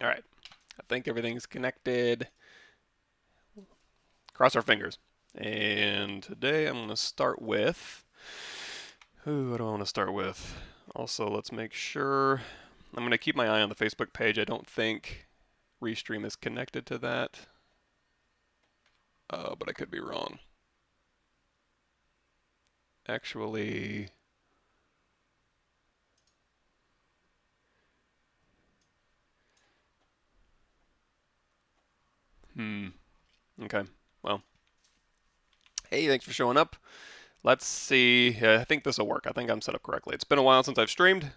All right, I think everything's connected. Cross our fingers. And today I'm going to start with, what do I want to start with? Also, let's make sure, I'm going to keep my eye on the Facebook page. I don't think Restream is connected to that, but I could be wrong. Actually, okay, well, hey, thanks for showing up. Let's see, I think this will work. I think I'm set up correctly. It's been a while since I've streamed,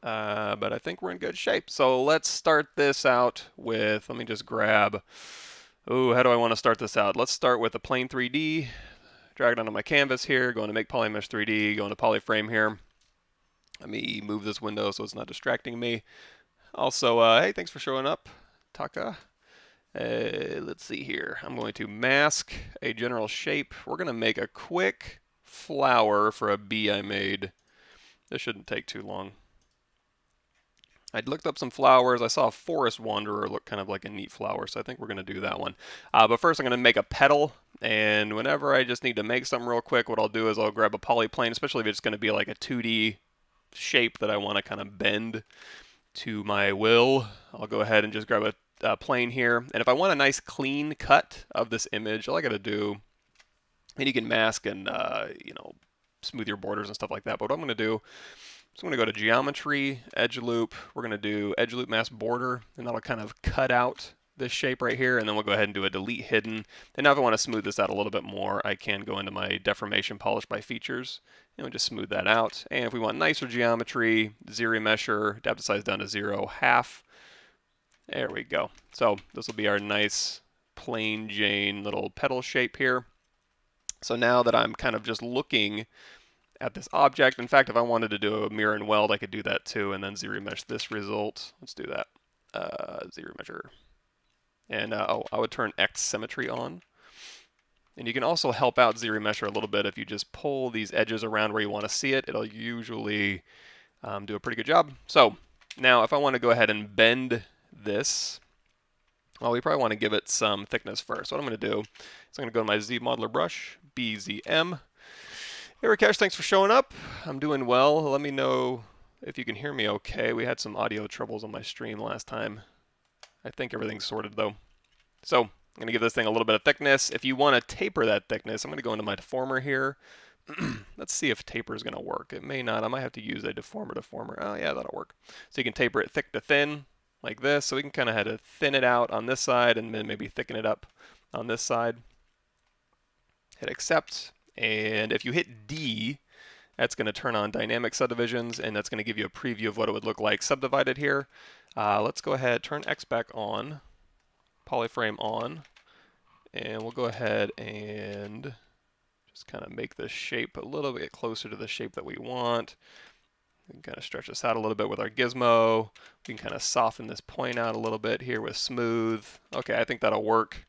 but I think we're in good shape. So let's start this out with, let me just grab, how do I want to start this out? Let's start with a plain 3D, drag it onto my canvas here, going to make polymesh 3D, going to polyframe here. Let me move this window so it's not distracting me. Also, hey, thanks for showing up, Taka. Let's see here. I'm going to mask a general shape. We're going to make a quick flower for a bee I made. This shouldn't take too long. I'd looked up some flowers. I saw a forest wanderer look kind of like a neat flower, so I think we're going to do that one. But first I'm going to make a petal, and whenever I just need to make something real quick, what I'll do is I'll grab a polyplane, especially if it's going to be like a 2D shape that I want to kind of bend to my will. I'll go ahead and just grab a plane here, and if I want a nice clean cut of this image, all I got to do, and you can mask and smooth your borders and stuff like that, but what I'm going to do, so I'm going to go to Geometry, Edge Loop. We're going to do Edge Loop Mask Border, and that'll kind of cut out this shape right here, and then we'll go ahead and do a Delete Hidden. And now if I want to smooth this out a little bit more, I can go into my Deformation Polish by Features, and we'll just smooth that out. And if we want nicer geometry, ZRemesher, adaptive size down to 0, half. There we go. So this will be our nice plain Jane little petal shape here. So now that I'm kind of just looking at this object. In fact, if I wanted to do a mirror and weld, I could do that too, and then ZRemesh this result. Let's do that. ZRemesher. And I would turn X symmetry on. And you can also help out ZRemesher a little bit if you just pull these edges around where you want to see it. It'll usually do a pretty good job. So now if I want to go ahead and bend this, well, we probably want to give it some thickness first. What I'm going to do is I'm going to go to my Z modeler brush, BZM. Hey Rakesh, thanks for showing up. I'm doing well. Let me know if you can hear me okay. We had some audio troubles on my stream last time. I think everything's sorted though. So I'm going to give this thing a little bit of thickness. If you want to taper that thickness, I'm going to go into my deformer here. Let's see if taper is going to work. It may not. I might have to use a deformer. Oh yeah, that'll work. So you can taper it thick to thin like this. So we can kind of have to thin it out on this side and then maybe thicken it up on this side. Hit accept. And if you hit D, that's going to turn on dynamic subdivisions, and that's going to give you a preview of what it would look like subdivided here. Let's go ahead, turn X back on, polyframe on, and we'll go ahead and just kind of make this shape a little bit closer to the shape that we want. We can kind of stretch this out a little bit with our gizmo. We can kind of soften this point out a little bit here with smooth. Okay, I think that'll work.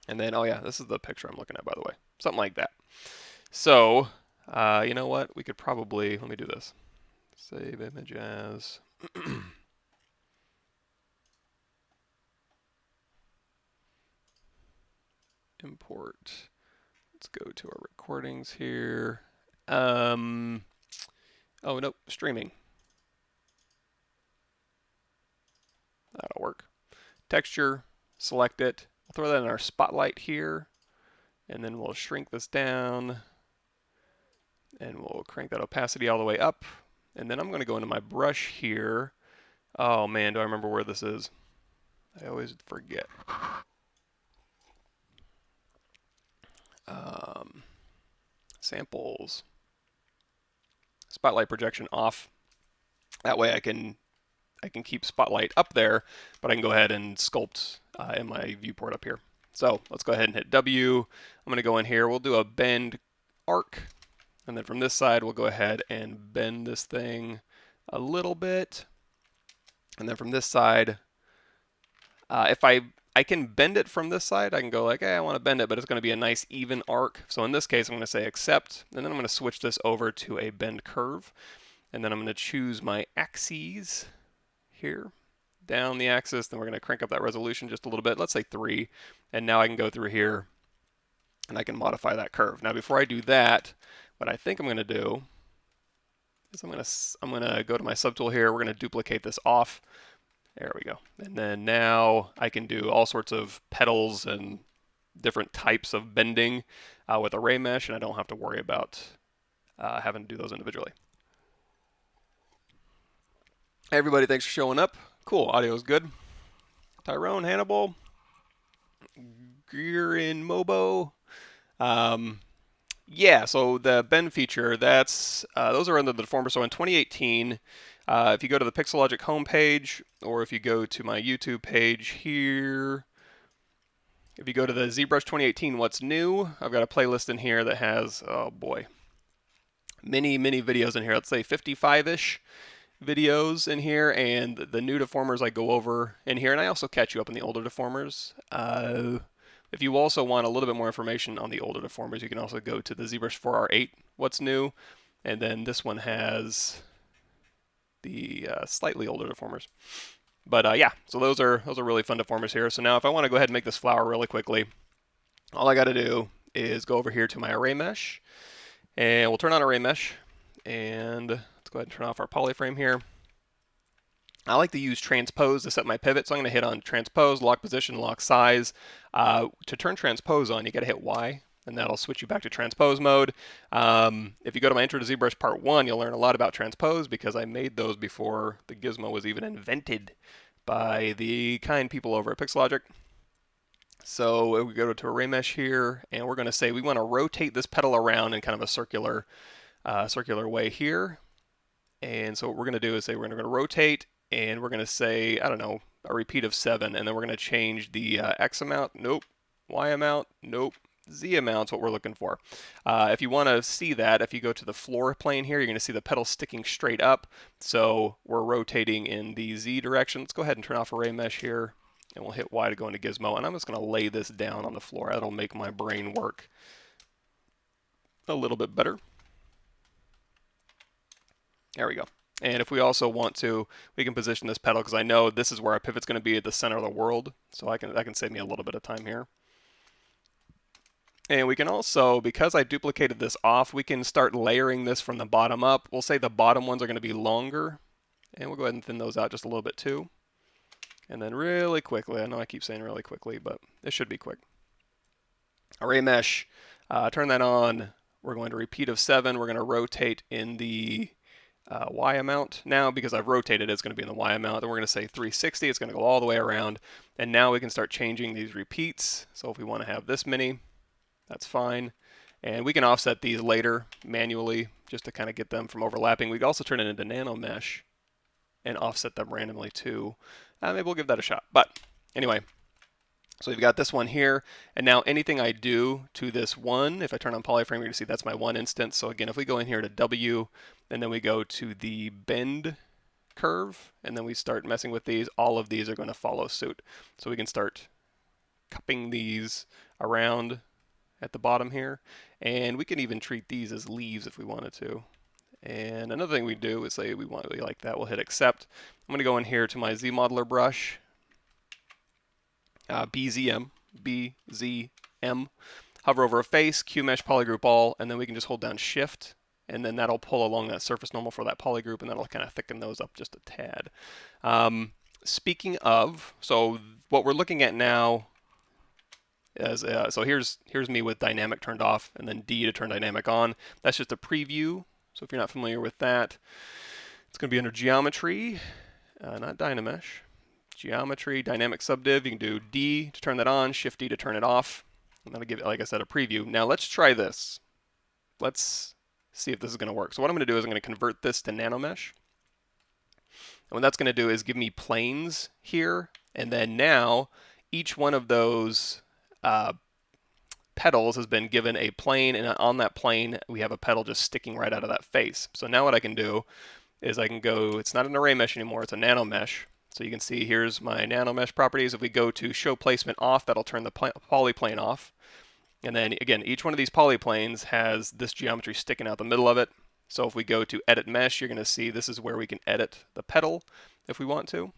And then, oh yeah, this is the picture I'm looking at, by the way. Something like that. So, you know what? We could probably, let me do this. Save image as. Import. Let's go to our recordings here. Oh, nope, streaming. That'll work. Texture, select it. We'll throw that in our spotlight here. And then we'll shrink this down. And we'll crank that opacity all the way up. And then I'm going to go into my brush here. Oh man, do I remember where this is? I always forget. Samples. Spotlight projection off. That way I can keep spotlight up there, but I can go ahead and sculpt in my viewport up here. So let's go ahead and hit W. I'm going to go in here. We'll do a bend arc. And then from this side, we'll go ahead and bend this thing a little bit. And then from this side, if I can bend it from this side, I can go like, hey, I want to bend it, but it's going to be a nice even arc. So in this case, I'm going to say accept, and then I'm going to switch this over to a bend curve. And then I'm going to choose my axes here. down the axis, then we're going to crank up that resolution just a little bit, let's say 3, and now I can go through here and I can modify that curve. Now before I do that, what I think I'm going to do is I'm going to go to my subtool here, we're going to duplicate this off. There we go. And then now I can do all sorts of petals and different types of bending with array mesh, and I don't have to worry about having to do those individually. Hey everybody, thanks for showing up. Cool, audio is good. Tyrone, Hannibal, Girin, Mobo. Yeah, so the bend feature, that's those are under the deformer. So in 2018, if you go to the Pixelogic homepage, or if you go to my YouTube page here, if you go to the ZBrush 2018, what's new? I've got a playlist in here that has, oh boy, many videos in here. Let's say 55-ish videos in here, and the new deformers I go over in here, and I also catch you up on the older deformers. If you also want a little bit more information on the older deformers, you can also go to the ZBrush 4R8, what's new, and then this one has the slightly older deformers. But yeah, so those are really fun deformers here. So now if I want to go ahead and make this flower really quickly, all I got to do is go over here to my array mesh, and we'll turn on array mesh, and let's go ahead and turn off our polyframe here. I like to use transpose to set my pivot, so I'm going to hit on transpose, lock position, lock size. To turn transpose on, you got to hit Y, and that'll switch you back to transpose mode. If you go to my Intro to ZBrush Part 1, you'll learn a lot about transpose because I made those before the gizmo was even invented by the kind people over at Pixelogic. So we go to array mesh here, and we're going to say we want to rotate this petal around in kind of a circular way here. And so what we're going to do is say we're going to rotate, and we're going to say, I don't know, a repeat of 7, and then we're going to change the X amount, nope, Y amount, nope, Z amount's what we're looking for. If you want to see that, if you go to the floor plane here, you're going to see the petal sticking straight up, so we're rotating in the Z direction. Let's go ahead and turn off array mesh here, and we'll hit Y to go into gizmo, and I'm just going to lay this down on the floor. That'll make my brain work a little bit better. There we go. And if we also want to, we can position this petal, because I know this is where our pivot's going to be at the center of the world, so that can save me a little bit of time here. And we can also, because I duplicated this off, we can start layering this from the bottom up. We'll say the bottom ones are going to be longer, and we'll go ahead and thin those out just a little bit too. And then really quickly, I know I keep saying really quickly, but it should be quick. Array mesh, turn that on. We're going to repeat of 7. We're going to rotate in the Y amount. Now, because I've rotated it's going to be in the Y amount. Then we're going to say 360. It's going to go all the way around. And now we can start changing these repeats. So if we want to have this many, that's fine. And we can offset these later manually just to kind of get them from overlapping. We can also turn it into Nanomesh and offset them randomly too. Maybe we'll give that a shot. But anyway, so we've got this one here, and now anything I do to this one, if I turn on polyframe, you're going to see that's my one instance. So again, if we go in here to W, and then we go to the bend curve, and then we start messing with these, all of these are going to follow suit. So we can start cupping these around at the bottom here, and we can even treat these as leaves if we wanted to. And another thing we do is say we like that, we'll hit accept. I'm going to go in here to my Z modeler brush, BZM, hover over a face, Q mesh polygroup all, and then we can just hold down shift, and then that'll pull along that surface normal for that polygroup, and that'll kind of thicken those up just a tad. Speaking of, so what we're looking at now is, so here's me with dynamic turned off, and then D to turn dynamic on. That's just a preview. So if you're not familiar with that, it's going to be under geometry, not Dynamesh. Geometry, dynamic subdiv. You can do D to turn that on, shift D to turn it off. I'm going to give it, like I said, a preview. Now let's try this. Let's see if this is going to work. So what I'm going to do is I'm going to convert this to Nanomesh. And what that's going to do is give me planes here, and then now each one of those petals has been given a plane, and on that plane we have a petal just sticking right out of that face. So now what I can do is I can go, it's not an array mesh anymore, it's a nanomesh. So you can see here's my nanomesh properties. If we go to show placement off, that'll turn the polyplane off. And then again, each one of these polyplanes has this geometry sticking out the middle of it. So if we go to edit mesh, you're going to see this is where we can edit the petal if we want to.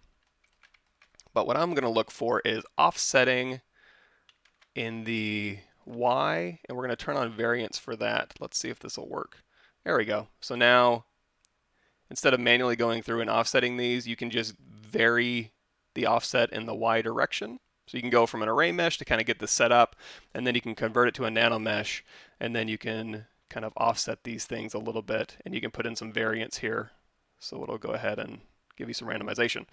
But what I'm going to look for is offsetting in the Y, and we're going to turn on variance for that. Let's see if this will work. There we go. So now, instead of manually going through and offsetting these, you can just vary the offset in the Y direction. So you can go from an array mesh to kind of get this set up, and then you can convert it to a nano mesh, and then you can kind of offset these things a little bit, and you can put in some variance here. So it'll go ahead and give you some randomization.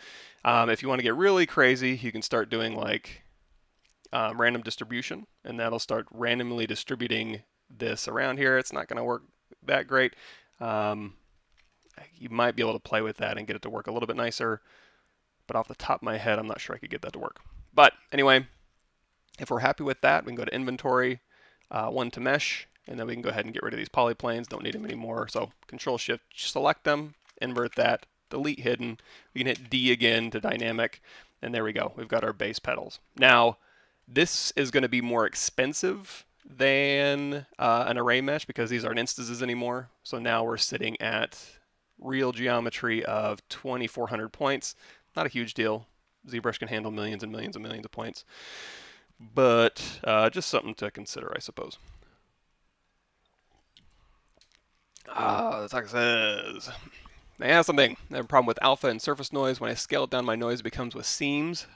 If you want to get really crazy, you can start doing like random distribution, and that'll start randomly distributing this around here. It's not going to work that great. You might be able to play with that and get it to work a little bit nicer, but off the top of my head, I'm not sure I could get that to work. But anyway, if we're happy with that, we can go to inventory, one to mesh, and then we can go ahead and get rid of these polyplanes. Don't need them anymore. So Control Shift, select them, invert that, delete hidden. We can hit D again to dynamic, and there we go. We've got our base petals. Now, this is going to be more expensive than an array mesh because these aren't instances anymore. So now we're sitting at real geometry of 2,400 points. Not a huge deal. ZBrush can handle millions and millions and millions of points. But just something to consider, I suppose. The talk says, I have something. I have a problem with alpha and surface noise. When I scale it down, my noise becomes with seams.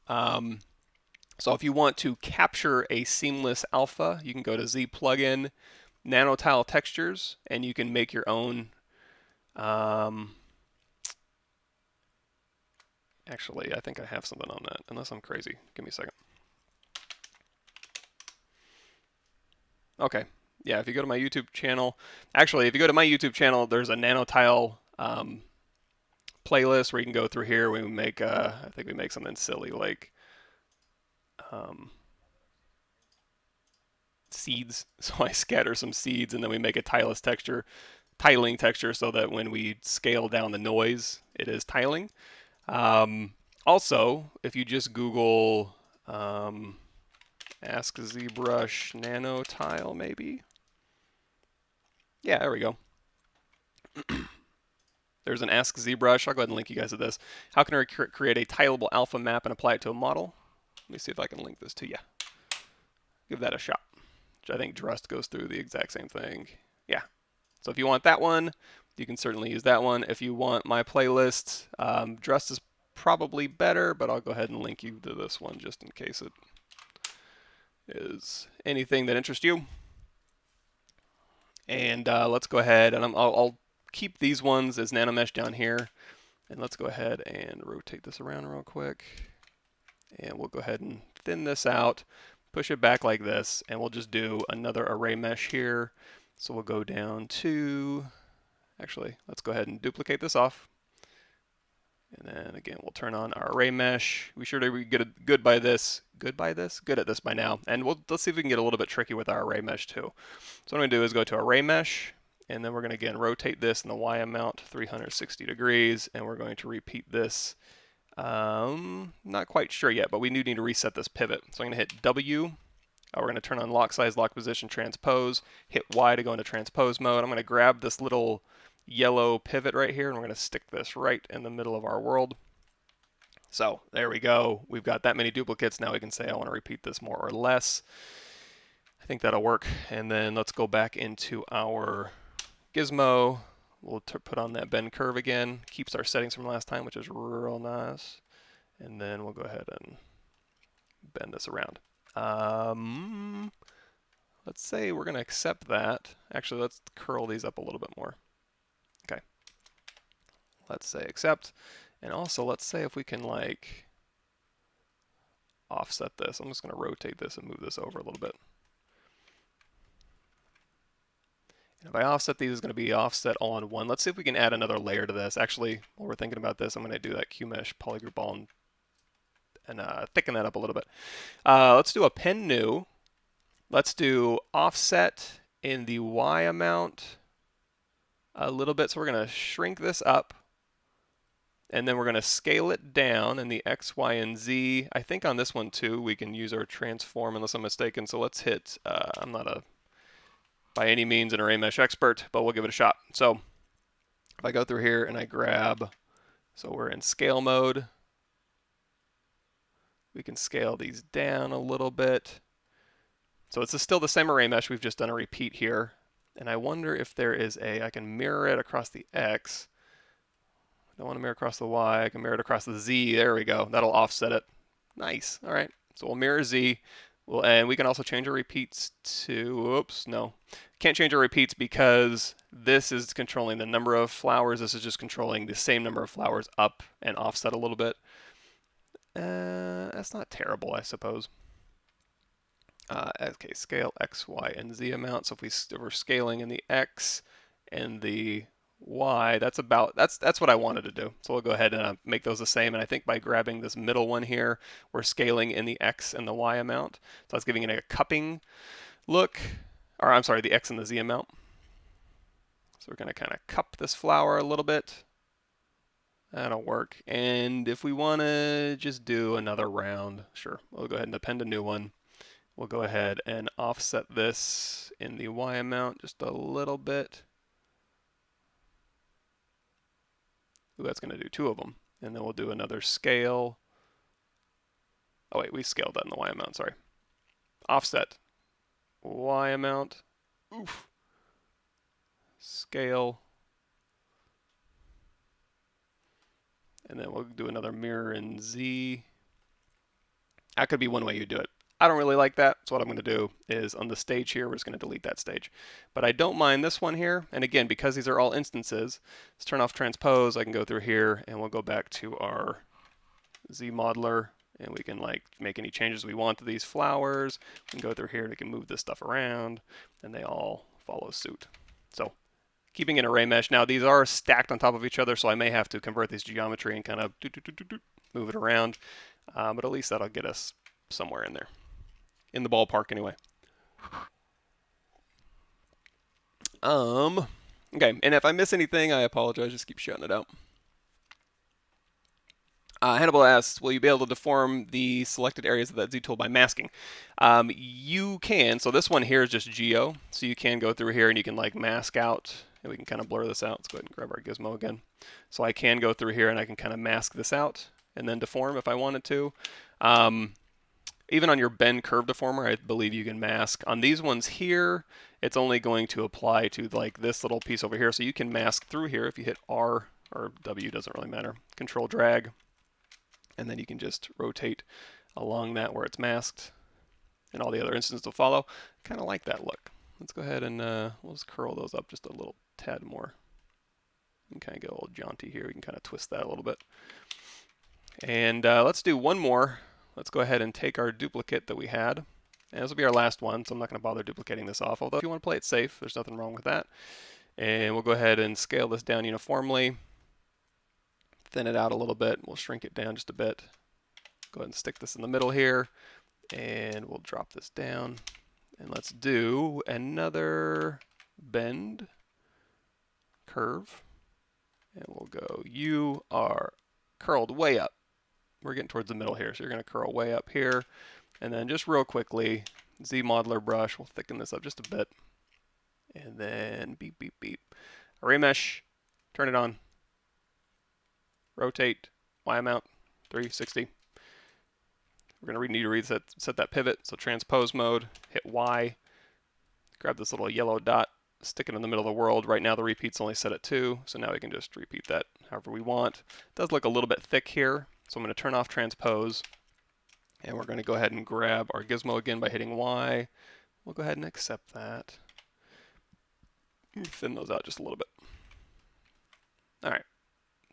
So if you want to capture a seamless alpha, you can go to Z plugin, nanotile textures, and you can make your own. Actually, I think I have something on that, unless I'm crazy. Give me a second. Okay. Yeah, if you go to my YouTube channel, actually, if you go to my YouTube channel, there's a nanotile playlist where you can go through here. We make, I think we make something silly like seeds. So I scatter some seeds, and then we make a tiling texture, so that when we scale down the noise, it is tiling. Also, if you just Google Ask ZBrush nanotile, maybe. Yeah, there we go. There's an Ask ZBrush. I'll go ahead and link you guys to this. How can I create a tileable alpha map and apply it to a model? Let me see if I can link this to you. Give that a shot. Which I think Drust goes through the exact same thing. Yeah. So if you want that one, you can certainly use that one. If you want my playlist, Drust is probably better, but I'll go ahead and link you to this one just in case it is anything that interests you. And let's go ahead, and I'll keep these ones as nanomesh down here. And let's go ahead and rotate this around real quick. And we'll go ahead and thin this out, push it back like this, and we'll just do another array mesh here. So we'll go down to, actually, let's go ahead and duplicate this off. And then again, we'll turn on our array mesh. We sure we get good by this. Good at this by now. And let's see if we can get a little bit tricky with our array mesh too. So what I'm going to do is go to array mesh, and then we're going to again rotate this in the Y amount 360 degrees, and we're going to repeat this. Not quite sure yet, but we do need to reset this pivot. So I'm going to hit W. We're going to turn on lock size, lock position, transpose. Hit Y to go into transpose mode. I'm going to grab this little yellow pivot right here, and we're going to stick this right in the middle of our world. So there we go. We've got that many duplicates. Now we can say I want to repeat this more or less. I think that'll work. And then let's go back into our gizmo. We'll put on that bend curve again. Keeps our settings from last time, which is real nice. And then we'll go ahead and bend this around. Let's say we're going to accept that. Actually, let's curl these up a little bit more. Okay. Let's say accept. And also, let's say if we can like offset this. I'm just going to rotate this and move this over a little bit. And if I offset these, it's going to be offset all on one. Let's see if we can add another layer to this. Actually, while we're thinking about this, I'm going to do that QMesh polygroup all and thicken that up a little bit. Let's do a pen new. Let's do offset in the Y amount a little bit. So we're going to shrink this up, and then we're going to scale it down in the X, Y, and Z. I think on this one too, we can use our transform unless I'm mistaken. So let's hit, I'm not by any means an array mesh expert, but we'll give it a shot. So if I go through here and I grab, so we're in scale mode. We can scale these down a little bit. So it's still the same array mesh, we've just done a repeat here. And I wonder if there is I can mirror it across the X. I don't want to mirror across the Y, I can mirror it across the Z. There we go, that'll offset it. Nice, all right. So we'll mirror Z. And we can also change our repeats to, oops, no. Can't change our repeats because this is controlling the number of flowers. This is just controlling the same number of flowers up and offset a little bit. That's not terrible, I suppose. Okay, scale X, Y, and Z amount. So if we're scaling in the X and the Y, that's what I wanted to do. So we'll go ahead and make those the same. And I think by grabbing this middle one here, we're scaling in the X and the Y amount. So that's giving it a cupping look, or I'm sorry, the X and the Z amount. So we're going to kind of cup this flower a little bit. That'll work. And if we want to just do another round, sure, we'll go ahead and append a new one. We'll go ahead and offset this in the Y amount just a little bit. Ooh, that's going to do 2 of them. And then we'll do another scale. Oh wait, we scaled that in the Y amount, sorry. Offset, Y amount, oof. Scale. And then we'll do another mirror in Z. That could be one way you do it. I don't really like that, so what I'm going to do is on the stage here, we're just going to delete that stage. But I don't mind this one here, and again, because these are all instances, let's turn off transpose. I can go through here, and we'll go back to our Z modeler, and we can like make any changes we want to these flowers. We can go through here, and we can move this stuff around, and they all follow suit. So keeping an array mesh. Now these are stacked on top of each other, so I may have to convert these to geometry and kind of move it around, but at least that'll get us somewhere in there. In the ballpark anyway. Okay, and if I miss anything, I apologize, just keep shouting it out. Hannibal asks, will you be able to deform the selected areas of that Z tool by masking? You can, so this one here is just geo, so you can go through here and you can like mask out, and we can kind of blur this out. Let's go ahead and grab our gizmo again. So I can go through here and I can kind of mask this out and then deform if I wanted to. Even on your bend curve deformer, I believe you can mask. On these ones here, it's only going to apply to like this little piece over here. So you can mask through here if you hit R or W, doesn't really matter. Control drag, and then you can just rotate along that where it's masked, and all the other instances will follow. Kind of like that look. Let's go ahead and we'll just curl those up just a little tad more. You can kind of get a little jaunty here. We can kind of twist that a little bit. And let's do one more. Let's go ahead and take our duplicate that we had. And this will be our last one, so I'm not going to bother duplicating this off. Although if you want to play it safe, there's nothing wrong with that. And we'll go ahead and scale this down uniformly. Thin it out a little bit. We'll shrink it down just a bit. Go ahead and stick this in the middle here. And we'll drop this down. And let's do another bend curve. And we'll go, you are curled way up. We're getting towards the middle here, so you're going to curl way up here. And then just real quickly, Z modeler brush, we'll thicken this up just a bit. And then beep, beep, beep. Array mesh, turn it on. Rotate, Y amount, 360. We're going to need to set that pivot, so transpose mode, hit Y. Grab this little yellow dot, stick it in the middle of the world. Right now the repeat's only set at 2, so now we can just repeat that however we want. It does look a little bit thick here. So I'm going to turn off transpose, and we're going to go ahead and grab our gizmo again by hitting Y. We'll go ahead and accept that. Thin those out just a little bit. All right,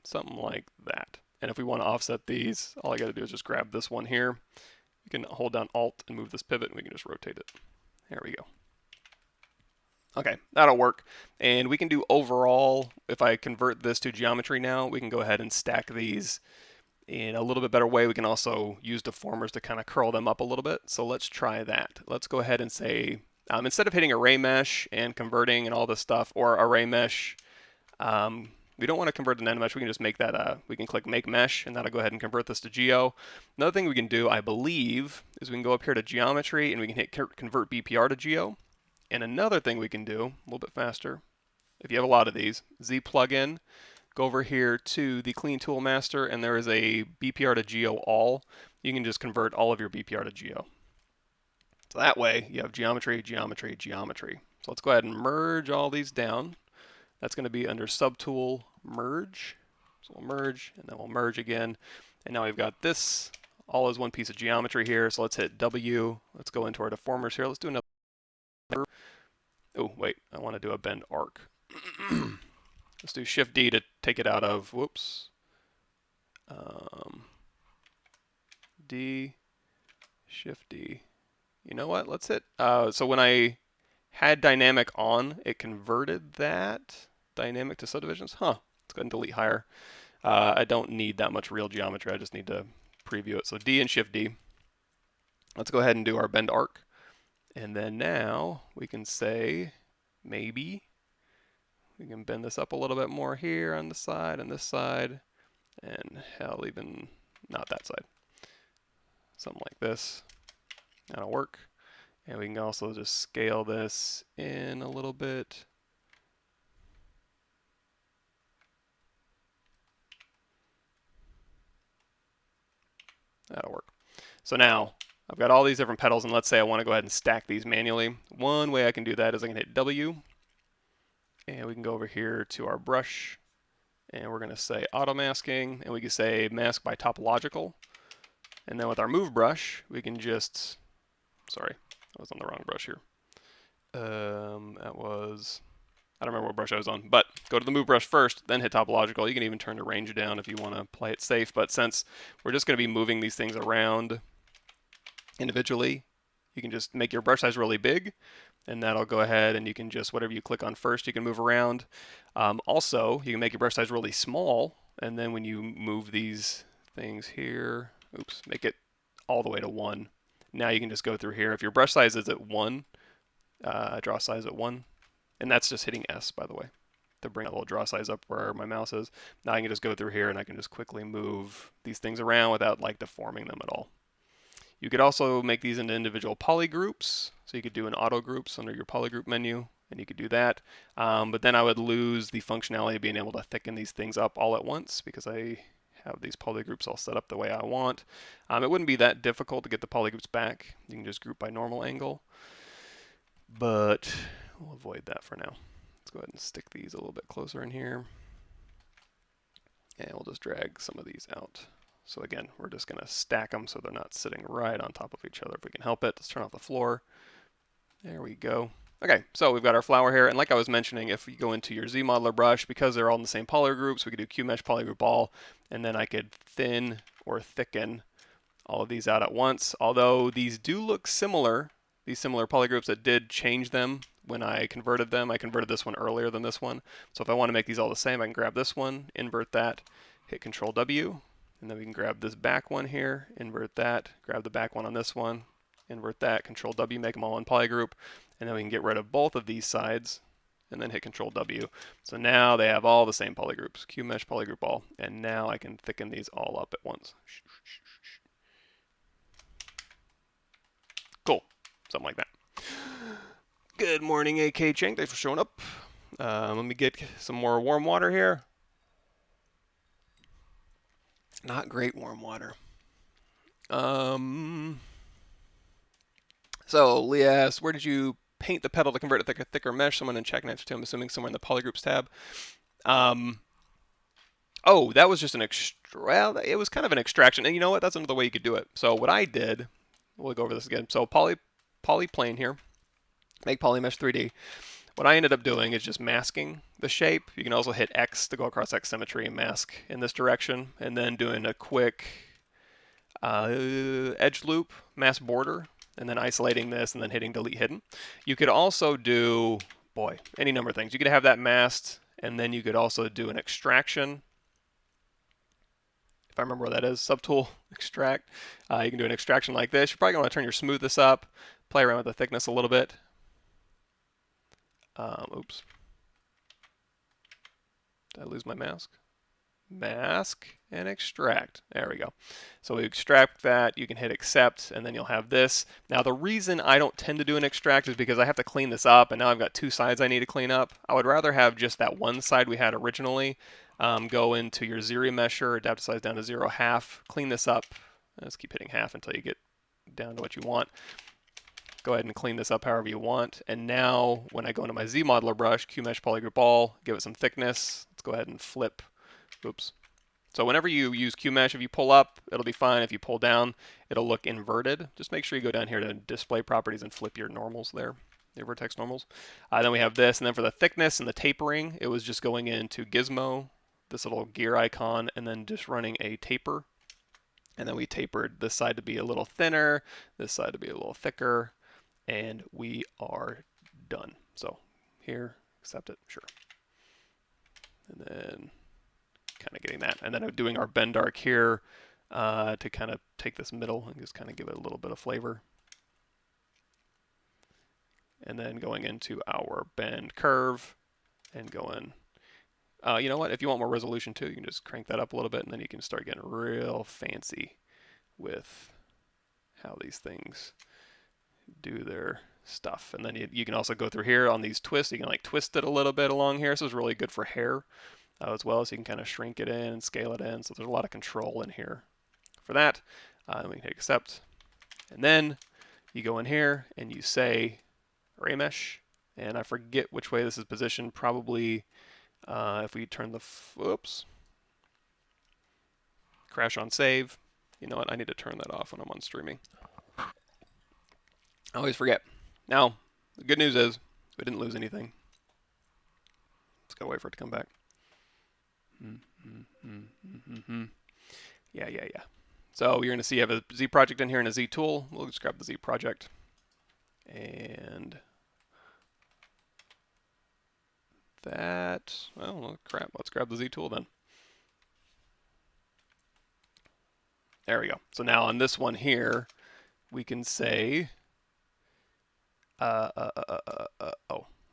something like that. And if we want to offset these, all I got to do is just grab this one here. You can hold down Alt and move this pivot, and we can just rotate it. There we go. Okay, that'll work. And we can do overall, if I convert this to geometry now, we can go ahead and stack these in a little bit better way. We can also use deformers to kind of curl them up a little bit. So let's try that. Let's go ahead and say, instead of hitting array mesh and converting and all this stuff, or array mesh, we don't want to convert to Nanomesh. We can just make that, we can click make mesh, and that'll go ahead and convert this to geo. Another thing we can do, I believe, is we can go up here to geometry, and we can hit convert BPR to geo. And another thing we can do, a little bit faster, if you have a lot of these, Z plugin, go over here to the Clean Tool Master, and there is a BPR to Geo All. you can just convert all of your BPR to geo. So that way you have geometry, geometry, geometry. So let's go ahead and merge all these down. That's going to be under subtool merge. So we'll merge and then we'll merge again. And now we've got this all as one piece of geometry here. So let's hit W. Let's go into our deformers here. Let's do another. Oh, wait, I want to do a bend arc. Let's do Shift D to take it out of, whoops. D, Shift D. You know what? Let's hit, so when I had dynamic on, it converted that dynamic to subdivisions. Huh, let's go ahead and delete higher. I don't need that much real geometry, I just need to preview it. So D and Shift D. Let's go ahead and do our bend arc. And then now we can say, maybe, we can bend this up a little bit more here on the side and this side. And hell, even not that side. Something like this. That'll work. And we can also just scale this in a little bit. That'll work. So now I've got all these different petals, and let's say I want to go ahead and stack these manually. One way I can do that is I can hit W, and we can go over here to our brush, and we're going to say auto masking, and we can say mask by topological. And then with our move brush, we can just, sorry, I was on the wrong brush here. That was, I don't remember what brush I was on, but go to the move brush first, then hit topological. You can even turn the range down if you want to play it safe, but since we're just going to be moving these things around individually, you can just make your brush size really big, and that'll go ahead and you can just, whatever you click on first, you can move around. Also, you can make your brush size really small, and then when you move these things here, oops, make it all the way to 1. Now you can just go through here. If your brush size is at 1, draw size at 1, and that's just hitting S, by the way, to bring that little draw size up where my mouse is. Now I can just go through here and I can just quickly move these things around without like deforming them at all. You could also make these into individual polygroups. So you could do an auto groups under your polygroup menu, and you could do that. But then I would lose the functionality of being able to thicken these things up all at once because I have these polygroups all set up the way I want. It wouldn't be that difficult to get the polygroups back. You can just group by normal angle. But we'll avoid that for now. Let's go ahead and stick these a little bit closer in here. And we'll just drag some of these out. So again, we're just going to stack them so they're not sitting right on top of each other if we can help it. Let's turn off the floor. There we go. Okay, so we've got our flower here, and like I was mentioning, if you go into your Z-Modeler brush, because they're all in the same poly groups, we could do Q-Mesh polygroup all, and then I could thin or thicken all of these out at once. Although these do look similar, these similar polygroups, that did change them when I converted them. I converted this one earlier than this one. So if I want to make these all the same, I can grab this one, invert that, hit Control W, and then we can grab this back one here, invert that, grab the back one on this one, invert that, Control W, make them all one polygroup, and then we can get rid of both of these sides, and then hit Control W. So now they have all the same polygroups, Q-Mesh polygroup all, and now I can thicken these all up at once. Cool, something like that. Good morning, AK Cheng, thanks for showing up. Let me get some more warm water here. Not great warm water. So Lee asks, where did you paint the petal to convert it to thicker mesh? Someone in chat can answer to, I'm assuming somewhere in the polygroups tab. Oh, that was just an well, it was kind of an extraction. And you know what? That's another way you could do it. So what I did, we'll go over this again. So polyplane here, make polymesh 3D. What I ended up doing is just masking the shape. You can also hit X to go across X symmetry and mask in this direction, and then doing a quick edge loop, mask border, and then isolating this and then hitting delete hidden. You could also do, boy, any number of things. You could have that masked, and then you could also do an extraction. If I remember where that is, subtool, extract. You can do an extraction like this. You're probably going to turn your smoothness up, play around with the thickness a little bit. Oops. Did I lose my mask? Mask and extract. There we go. So we extract that, you can hit accept, and then you'll have this. Now the reason I don't tend to do an extract is because I have to clean this up, and now I've got two sides I need to clean up. I would rather have just that one side we had originally. Go into your ZBrush mesher, adapt the size down to 0.5, clean this up Let's keep hitting half until you get down to what you want. Go ahead and clean this up however you want. And now when I go into my Z modeler brush, QMesh polygroup all, give it some thickness. Let's go ahead and flip. Oops. So whenever you use QMesh, if you pull up, it'll be fine. If you pull down, it'll look inverted. Just make sure you go down here to display properties and flip your normals there, your vertex normals. Then we have this, and then for the thickness and the tapering, it was just going into Gizmo, this little gear icon, and then just running a taper. And then we tapered this side to be a little thinner, this side to be a little thicker, and we are done. So here, accept it, sure. And then kind of getting that. And then doing our bend arc here to kind of take this middle and just kind of give it a little bit of flavor. And then going into our bend curve and going, you know what, if you want more resolution too, you can just crank that up a little bit and then you can start getting real fancy with how these things do their stuff. And then you can also go through here on these twists. You can like twist it a little bit along here. So it's really good for hair as well. So you can kind of shrink it in and scale it in. So there's a lot of control in here for that. We can hit accept. And then you go in here and you say array mesh. And I forget which way this is positioned. Probably if we turn the, oops, crash on save. You know what? I need to turn that off when I'm on streaming. I always forget. Now, the good news is we didn't lose anything. Just gotta wait for it to come back. Yeah. So you're gonna see you have a Z project in here and a Z tool. We'll just grab the Z project. And that, well, crap, let's grab the Z tool then. There we go. So now on this one here, we can say, oh,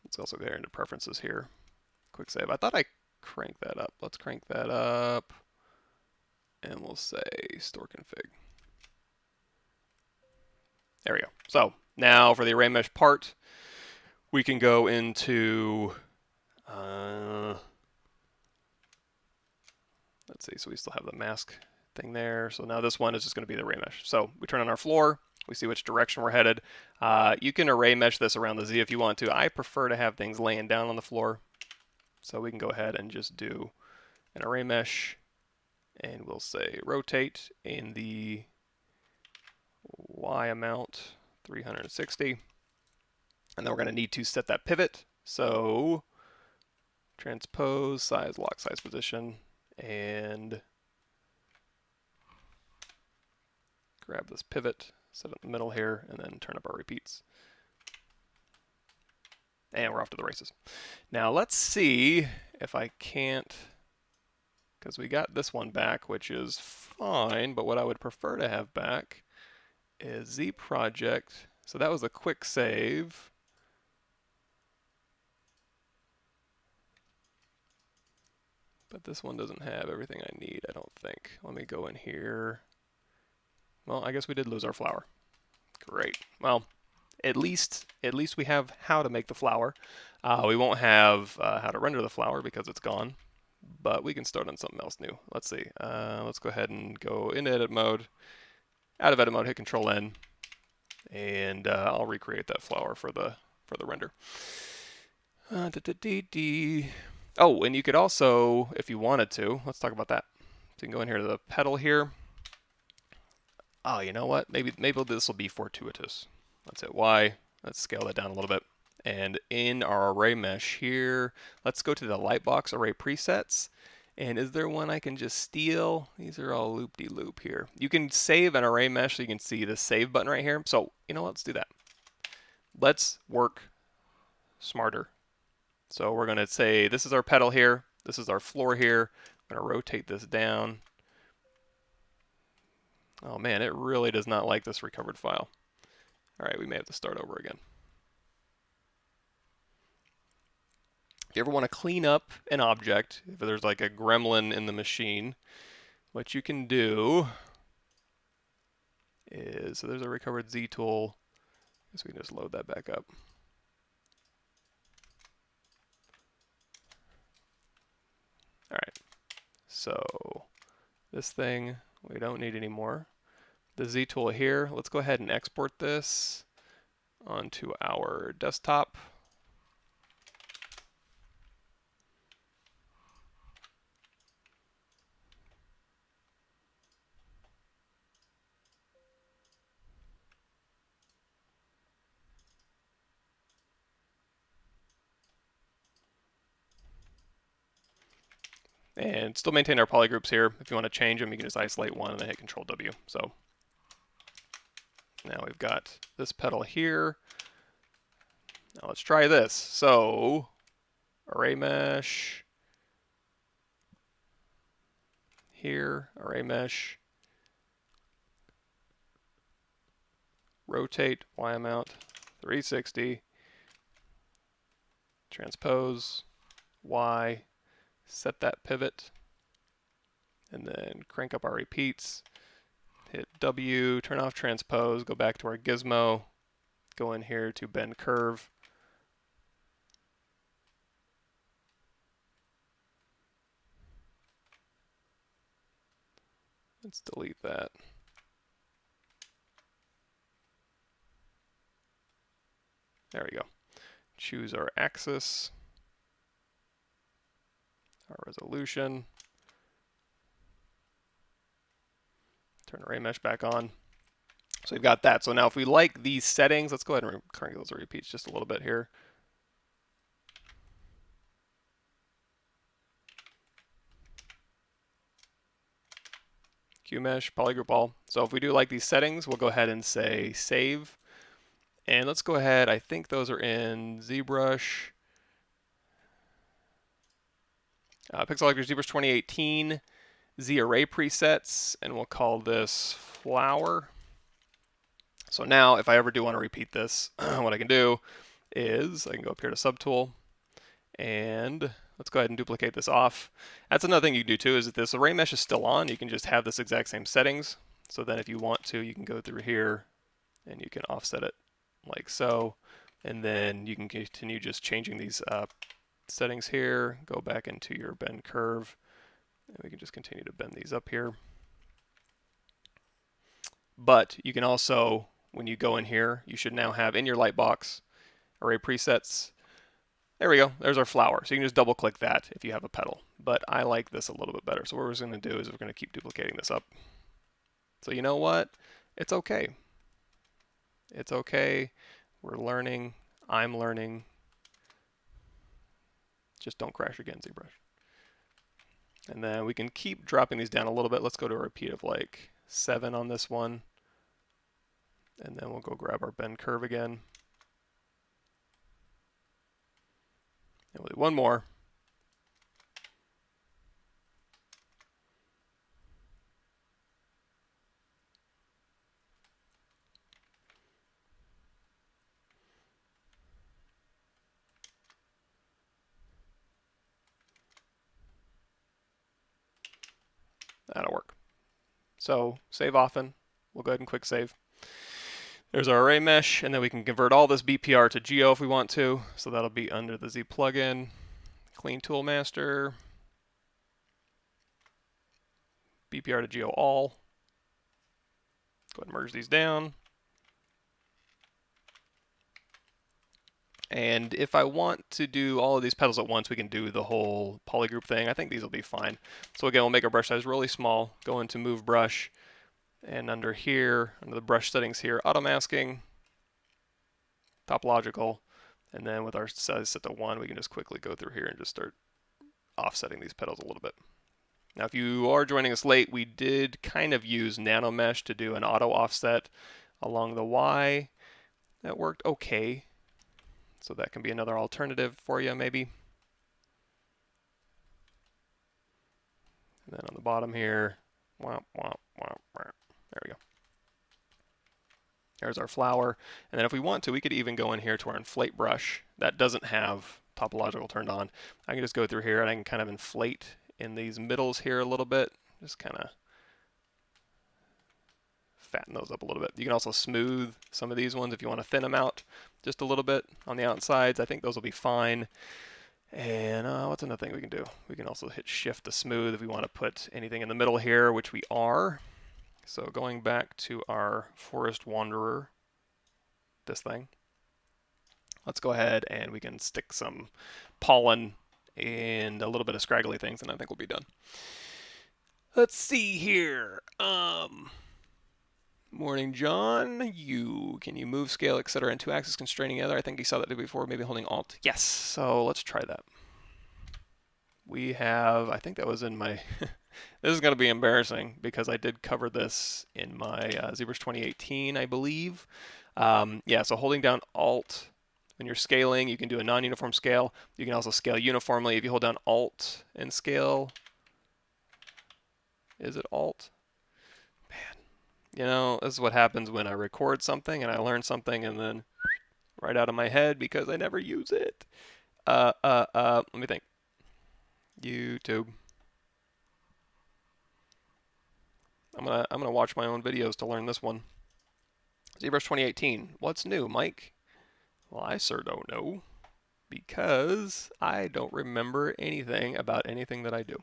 let's also go into preferences here. Quick save. I thought I cranked that up. Let's crank that up. And we'll say store config. There we go. So now for the array mesh part, we can go into, let's see, so we still have the mask thing there. So now this one is just going to be the array mesh. So we turn on our floor. We see which direction we're headed. You can array mesh this around the Z if you want to. I prefer to have things laying down on the floor. So we can go ahead and just do an array mesh. And we'll say rotate in the Y amount 360. And then we're going to need to set that pivot. So transpose, size, lock size position, and grab this pivot, set it in the middle here, and then turn up our repeats. And we're off to the races. Now let's see if I can't, because we got this one back, which is fine, but what I would prefer to have back is Z project. So that was a quick save. But this one doesn't have everything I need, I don't think. Let me go in here. Well, I guess we did lose our flower. Great. Well, at least we have how to make the flower. We won't have how to render the flower because it's gone, but we can start on something else new. Let's see. Let's go ahead and go into edit mode. Out of edit mode, hit Control N, and I'll recreate that flower for the render. Oh, and you could also, if you wanted to, let's talk about that. So you can go in here to the petal here. Oh, you know what? Maybe this will be fortuitous. Let's hit Y. Let's scale that down a little bit. And in our array mesh here, let's go to the Lightbox array presets. And is there one I can just steal? These are all loop-de-loop here. You can save an array mesh, so you can see the save button right here. So, you know what? Let's do that. Let's work smarter. So we're going to say this is our petal here. This is our floor here. I'm going to rotate this down. Oh man, it really does not like this recovered file. All right, we may have to start over again. If you ever want to clean up an object, if there's like a gremlin in the machine, what you can do is, so there's a recovered Z tool. I guess we can just load that back up. All right, so this thing we don't need anymore. the Z tool here. Let's go ahead and export this onto our desktop. And still maintain our polygroups here. If you want to change them, you can just isolate one and then hit Control W. So now we've got this petal here. Now let's try this. So array mesh here, array mesh, rotate Y amount 360, transpose Y, set that pivot, and then crank up our repeats, hit W, turn off transpose, go back to our gizmo, go in here to bend curve. Let's delete that. There we go. Choose our axis, our resolution, turn array mesh back on. So we've got that. So now if we like these settings, let's go ahead and crank those repeats just a little bit here. QMesh, polygroup all. So if we do like these settings, we'll go ahead and say save. And let's go ahead, I think those are in ZBrush. Pixel Selector ZBrush 2018, Z Array presets, and we'll call this flower. So now if I ever do want to repeat this, what I can do is I can go up here to Subtool, and let's go ahead and duplicate this off. That's another thing you can do too, is if this array mesh is still on, you can just have this exact same settings. So then if you want to, you can go through here and you can offset it like so. And then you can continue just changing these settings here, go back into your bend curve, and we can just continue to bend these up here. But you can also, when you go in here, you should now have in your lightbox array presets. There we go, there's our flower. So you can just double click that if you have a petal. But I like this a little bit better. So what we're going to do is we're going to keep duplicating this up. So you know what? It's okay. It's okay. We're learning. I'm learning. Just don't crash again, ZBrush. And then we can keep dropping these down a little bit. Let's go to a repeat of like 7 on this one. And then we'll go grab our bend curve again. And we'll do one more. That'll work. So save often. We'll go ahead and quick save. There's our array mesh, and then we can convert all this BPR to Geo if we want to. So that'll be under the Z plugin, clean tool master, BPR to Geo all. Go ahead and merge these down. And if I want to do all of these petals at once, we can do the whole polygroup thing. I think these will be fine. So again, we'll make our brush size really small, go into move brush, and under here, under the brush settings here, auto masking, topological, and then with our size set to 1, we can just quickly go through here and just start offsetting these petals a little bit. Now if you are joining us late, we did kind of use Nanomesh to do an auto offset along the Y. That worked okay. So that can be another alternative for you, maybe. And then on the bottom here, there we go. There's our flower. And then if we want to, we could even go in here to our inflate brush. That doesn't have topological turned on. I can just go through here and I can kind of inflate in these middles here a little bit. Just kind of fatten those up a little bit. You can also smooth some of these ones if you want to thin them out just a little bit on the outsides. I think those will be fine. And what's another thing we can do? We can also hit shift to smooth if we want to put anything in the middle here, which we are. So going back to our Forest Wanderer, this thing, let's go ahead and we can stick some pollen and a little bit of scraggly things, and I think we'll be done. Let's see here. Morning, John. Can you move, scale, etc. in 2-axis constraining the other? I think you saw that before, maybe holding Alt. Yes, so let's try that. We have, I think that was in my, this is going to be embarrassing because I did cover this in my ZBrush 2018, I believe. Yeah, so holding down Alt when you're scaling, you can do a non-uniform scale. You can also scale uniformly if you hold down Alt and scale. Is it Alt? Man, you know, this is what happens when I record something and I learn something and then right out of my head because I never use it. Let me think. YouTube. I'm gonna watch my own videos to learn this one. ZBrush 2018. What's new, Mike? Well, I sure don't know because I don't remember anything about anything that I do.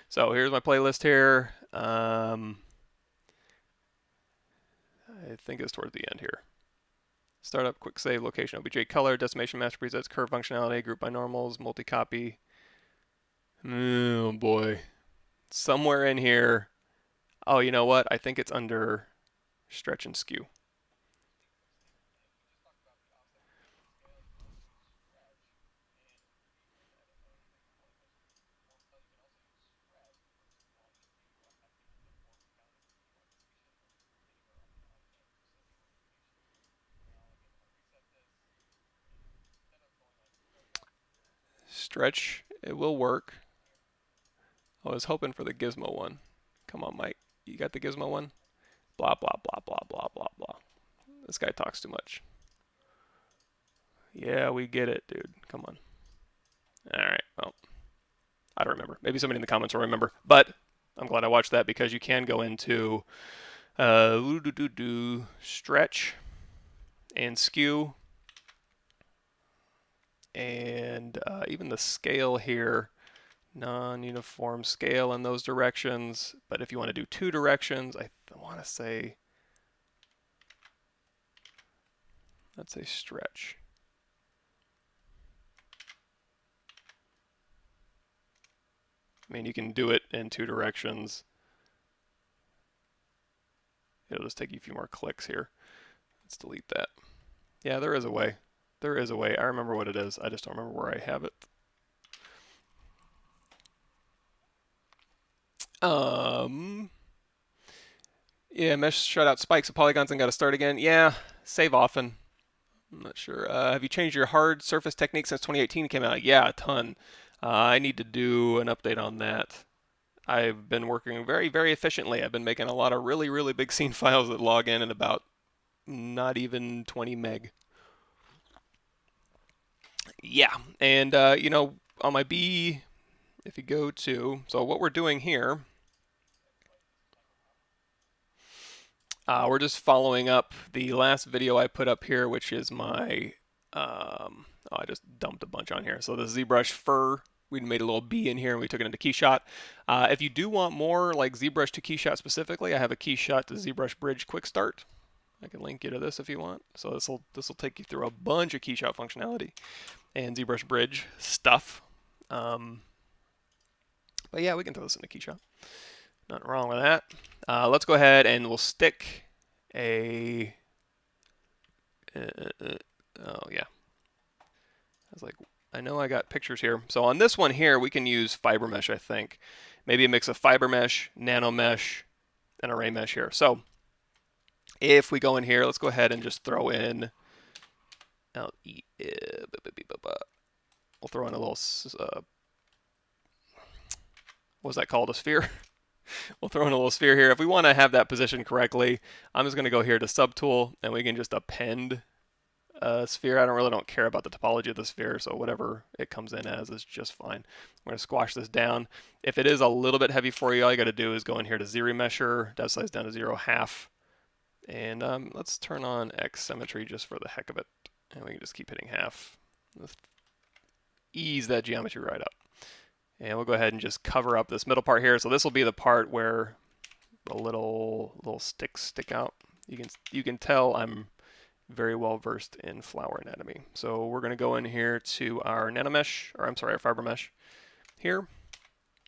So here's my playlist here. I think it's towards the end here. Startup, quick save, location, OBJ color, decimation, master presets, curve functionality, group by normals, multi-copy. Oh boy. Somewhere in here. Oh, you know what? I think it's under stretch and skew. Stretch, it will work. I was hoping for the gizmo one. Come on, Mike. You got the gizmo one? Blah, blah, blah, blah, blah, blah, blah. This guy talks too much. Yeah, we get it, dude. Come on. All right, well, I don't remember. Maybe somebody in the comments will remember. But I'm glad I watched that because you can go into stretch and skew and even the scale here, non-uniform scale in those directions. But if you want to do 2 directions, I want to say, let's say stretch. I mean, you can do it in 2 directions. It'll just take you a few more clicks here. Let's delete that. Yeah, there is a way. There is a way. I remember what it is. I just don't remember where I have it. Yeah, mesh shut out spikes of polygons and got to start again. Yeah, save often. I'm not sure. Have you changed your hard surface technique since 2018 came out? Yeah, a ton. I need to do an update on that. I've been working very, very efficiently. I've been making a lot of really, really big scene files that log in at about not even 20 meg. Yeah, and you know, on my B, if you go to, so what we're doing here, we're just following up the last video I put up here, which is my, oh, I just dumped a bunch on here. So the ZBrush fur, we made a little B in here and we took it into Keyshot. If you do want more like ZBrush to Keyshot specifically, I have a Keyshot to ZBrush Bridge Quick Start. I can link you to this if you want. So this will take you through a bunch of Keyshot functionality and ZBrush Bridge stuff. But yeah, we can throw this into Keyshot. Nothing wrong with that. Let's go ahead and we'll stick a. Oh yeah. I was like, I know I got pictures here. So on this one here, we can use fiber mesh. I think maybe a mix of fiber mesh, nano mesh, and array mesh here. So if we go in here, let's go ahead and just throw in. We'll throw in a little. What was that called? A sphere. We'll throw in a little sphere here. If we want to have that positioned correctly, I'm just going to go here to subtool and we can just append a sphere. I really don't care about the topology of the sphere, so whatever it comes in as is just fine. I'm going to squash this down. If it is a little bit heavy for you, all you got to do is go in here to ZRemesher, dev size down to 0.5, and let's turn on X symmetry just for the heck of it, and we can just keep hitting half. Let's ease that geometry right up. And we'll go ahead and just cover up this middle part here. So this will be the part where the little sticks stick out. You can tell I'm very well versed in flower anatomy. So we're going to go in here to our nanomesh, or I'm sorry, our fiber mesh here,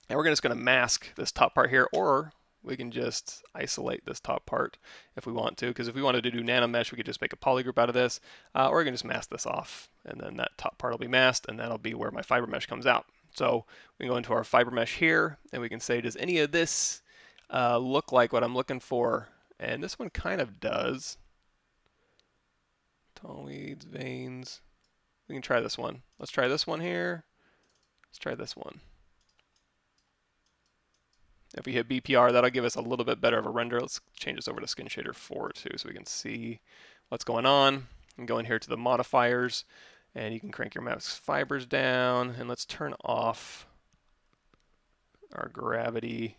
and we're just going to mask this top part here, or we can just isolate this top part if we want to, because if we wanted to do nanomesh, we could just make a polygroup out of this, or we can just mask this off, and then that top part will be masked, and that'll be where my fiber mesh comes out. So we can go into our fiber mesh here, and we can say, does any of this look like what I'm looking for? And this one kind of does. Tall weeds, veins. We can try this one. Let's try this one here. Let's try this one. If we hit BPR, that'll give us a little bit better of a render. Let's change this over to Skin Shader 4 too, so we can see what's going on. You can go in here to the modifiers, and you can crank your mask fibers down, and let's turn off our gravity.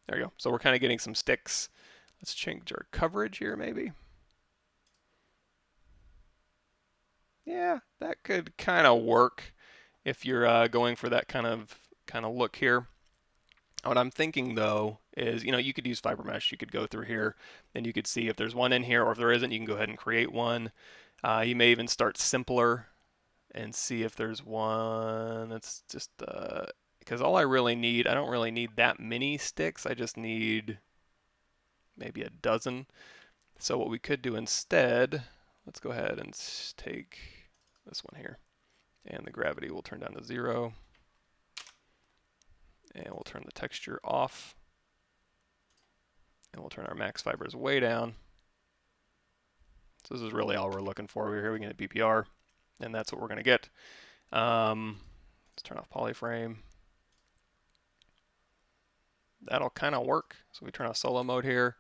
There you go. So we're kind of getting some sticks. Let's change our coverage here maybe. Yeah, that could kind of work if you're going for that kind of look here. What I'm thinking though is, you could use fiber mesh. You could go through here and you could see if there's one in here, or if there isn't, you can go ahead and create one. You may even start simpler and see if there's one that's just because all I really need, I don't really need that many sticks. I just need maybe a dozen. So what we could do instead, let's go ahead and take this one here, and the gravity will turn down to 0, and we'll turn the texture off, and we'll turn our max fibers way down. So this is really all we're looking for. We're here, we can hit BPR, and that's what we're going to get. Let's turn off polyframe. That'll kind of work. So we turn off solo mode here.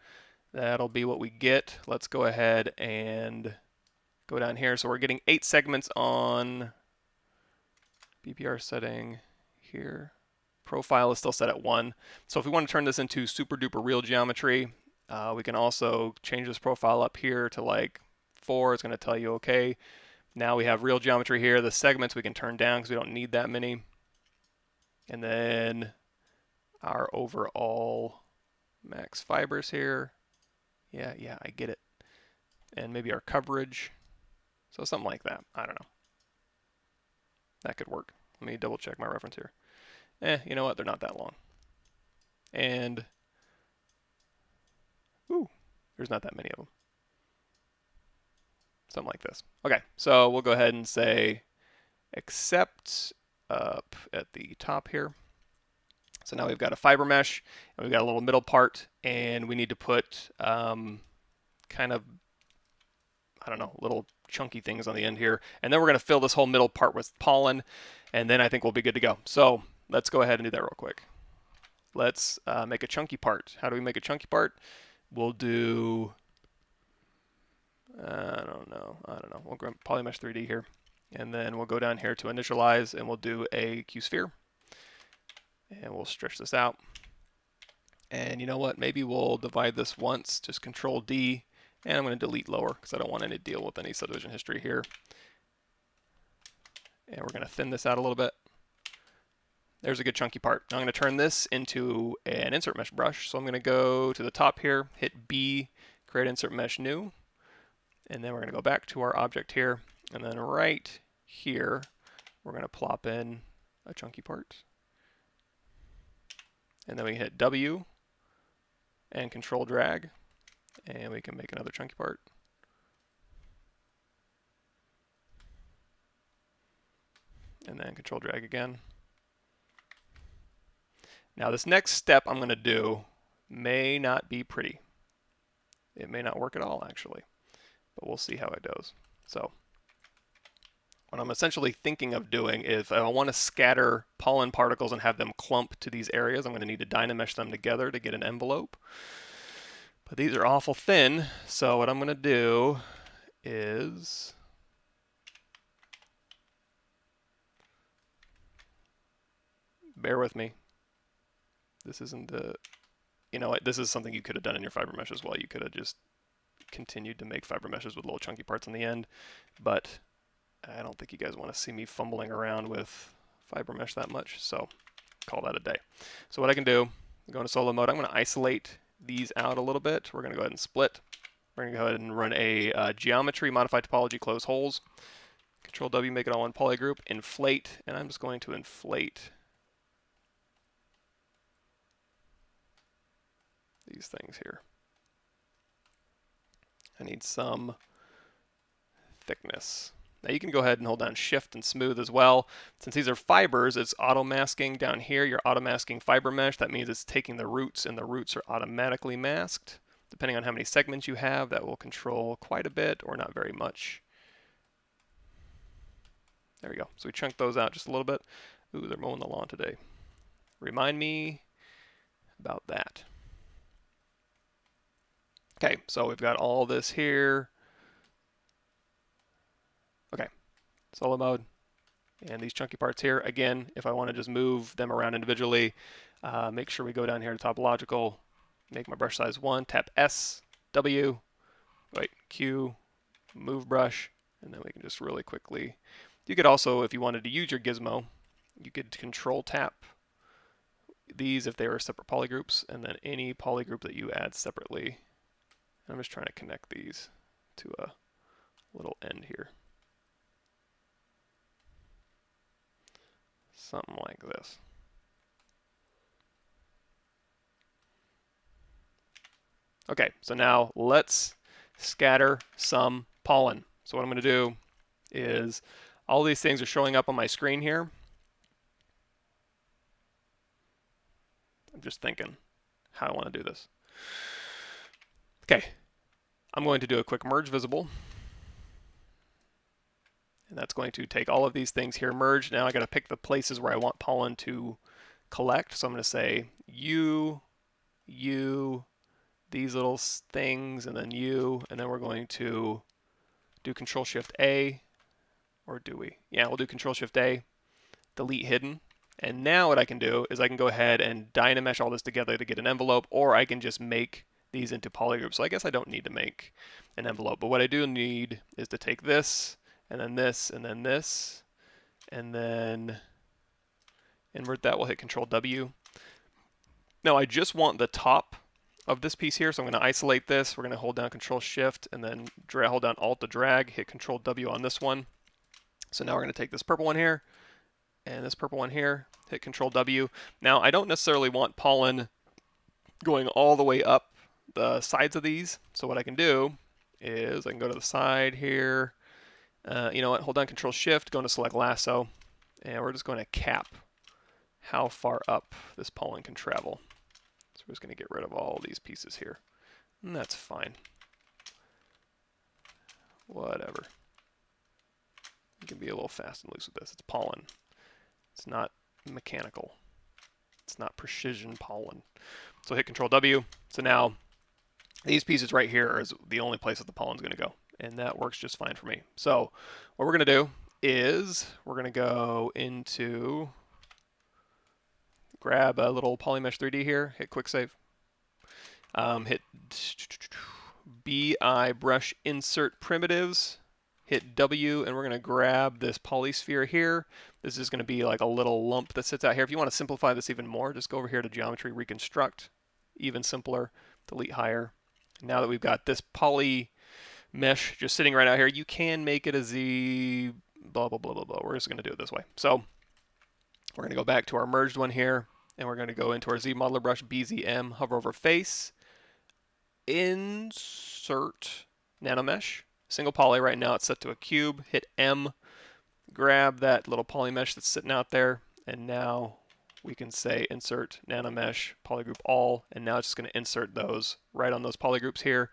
That'll be what we get. Let's go ahead and go down here. So we're getting 8 segments on BPR setting here. Profile is still set at 1. So if we want to turn this into super duper real geometry, we can also change this profile up here to like 4. It's going to tell you, okay, now we have real geometry here. The segments we can turn down because we don't need that many. And then our overall max fibers here. Yeah, I get it. And maybe our coverage. So something like that. I don't know. That could work. Let me double check my reference here. You know what? They're not that long. And, ooh, there's not that many of them. Something like this. Okay, so we'll go ahead and say accept up at the top here. So now we've got a fiber mesh, and we've got a little middle part, and we need to put kind of, I don't know, little chunky things on the end here. And then we're going to fill this whole middle part with pollen, and then I think we'll be good to go. So let's go ahead and do that real quick. Let's make a chunky part. How do we make a chunky part? We'll do, I don't know. We'll go Polymesh 3D here, and then we'll go down here to initialize, and we'll do a Q-sphere. And we'll stretch this out. And you know what? Maybe we'll divide this once, just Control D, and I'm going to delete lower because I don't want any to deal with any subdivision history here. And we're going to thin this out a little bit. There's a good chunky part. Now I'm going to turn this into an insert mesh brush. So I'm going to go to the top here, hit B, create insert mesh new, and then we're going to go back to our object here, and then right here we're going to plop in a chunky part. And then we hit W and Control drag, and we can make another chunky part. And then Control drag again. Now this next step I'm going to do may not be pretty. It may not work at all actually, but we'll see how it goes. So what I'm essentially thinking of doing is if I want to scatter pollen particles and have them clump to these areas, I'm going to need to dynamesh them together to get an envelope. But these are awful thin, so what I'm going to do is bear with me. This isn't the, you know what, this is something you could have done in your fiber mesh as well. You could have just continued to make fiber meshes with little chunky parts on the end, but I don't think you guys want to see me fumbling around with fiber mesh that much, so call that a day. So what I can do, go into solo mode, I'm going to isolate these out a little bit. We're going to go ahead and split. We're going to go ahead and run a geometry, modify topology, close holes. Control W, make it all one polygroup, inflate, and I'm just going to inflate these things here. I need some thickness. Now you can go ahead and hold down Shift and Smooth as well. Since these are fibers, it's auto masking down here. You're auto masking fiber mesh. That means it's taking the roots, and the roots are automatically masked. Depending on how many segments you have, that will control quite a bit or not very much. There we go. So we chunked those out just a little bit. Ooh, they're mowing the lawn today. Remind me about that. Okay, so we've got all this here. Okay, solo mode. And these chunky parts here, again, if I want to just move them around individually, make sure we go down here to topological, make my brush size 1, tap S, W, wait, Q, move brush, and then we can just really quickly. You could also, if you wanted to use your gizmo, you could control tap these if they were separate polygroups, and then any polygroup that you add separately. I'm just trying to connect these to a little end here. Something like this. Okay, so now let's scatter some pollen. So what I'm going to do is, all these things are showing up on my screen here. I'm just thinking how I want to do this. Okay, I'm going to do a quick merge visible. And that's going to take all of these things here, merge. Now I got to pick the places where I want pollen to collect. So I'm going to say you, these little things, and then you, and then we're going to do Control Shift A, or do we? Yeah, we'll do Control Shift A, delete hidden. And now what I can do is I can go ahead and Dynamesh all this together to get an envelope, or I can just make these into polygroups. So I guess I don't need to make an envelope, but what I do need is to take this, and then this, and then this, and then invert that. We'll hit Control W. Now I just want the top of this piece here, so I'm going to isolate this. We're going to hold down Control Shift and then hold down Alt to drag, hit Control W on this one. So now we're going to take this purple one here and this purple one here, hit Control W. Now I don't necessarily want pollen going all the way up the sides of these, so what I can do is I can go to the side here. You know what, hold down Control Shift, go into Select Lasso, and we're just going to cap how far up this pollen can travel. So we're just going to get rid of all these pieces here. And that's fine. Whatever. You can be a little fast and loose with this. It's pollen. It's not mechanical. It's not precision pollen. So hit Control W. So now these pieces right here is the only place that the pollen's going to go. And that works just fine for me. So what we're going to do is we're going to go into, grab a little Polymesh 3D here, hit Quick Save, hit BI Brush Insert Primitives, hit W, and we're going to grab this polysphere here. This is going to be like a little lump that sits out here. If you want to simplify this even more, just go over here to Geometry, Reconstruct, even simpler, delete higher. Now that we've got this poly mesh just sitting right out here, you can make it a Z, blah, blah, blah, blah, blah. We're just going to do it this way. So we're going to go back to our merged one here, and we're going to go into our Z Modeler brush, BZM, hover over face, insert Nanomesh, single poly. Right now it's set to a cube, hit M, grab that little poly mesh that's sitting out there, and now we can say insert Nanomesh, polygroup all, and now it's just going to insert those right on those polygroups here.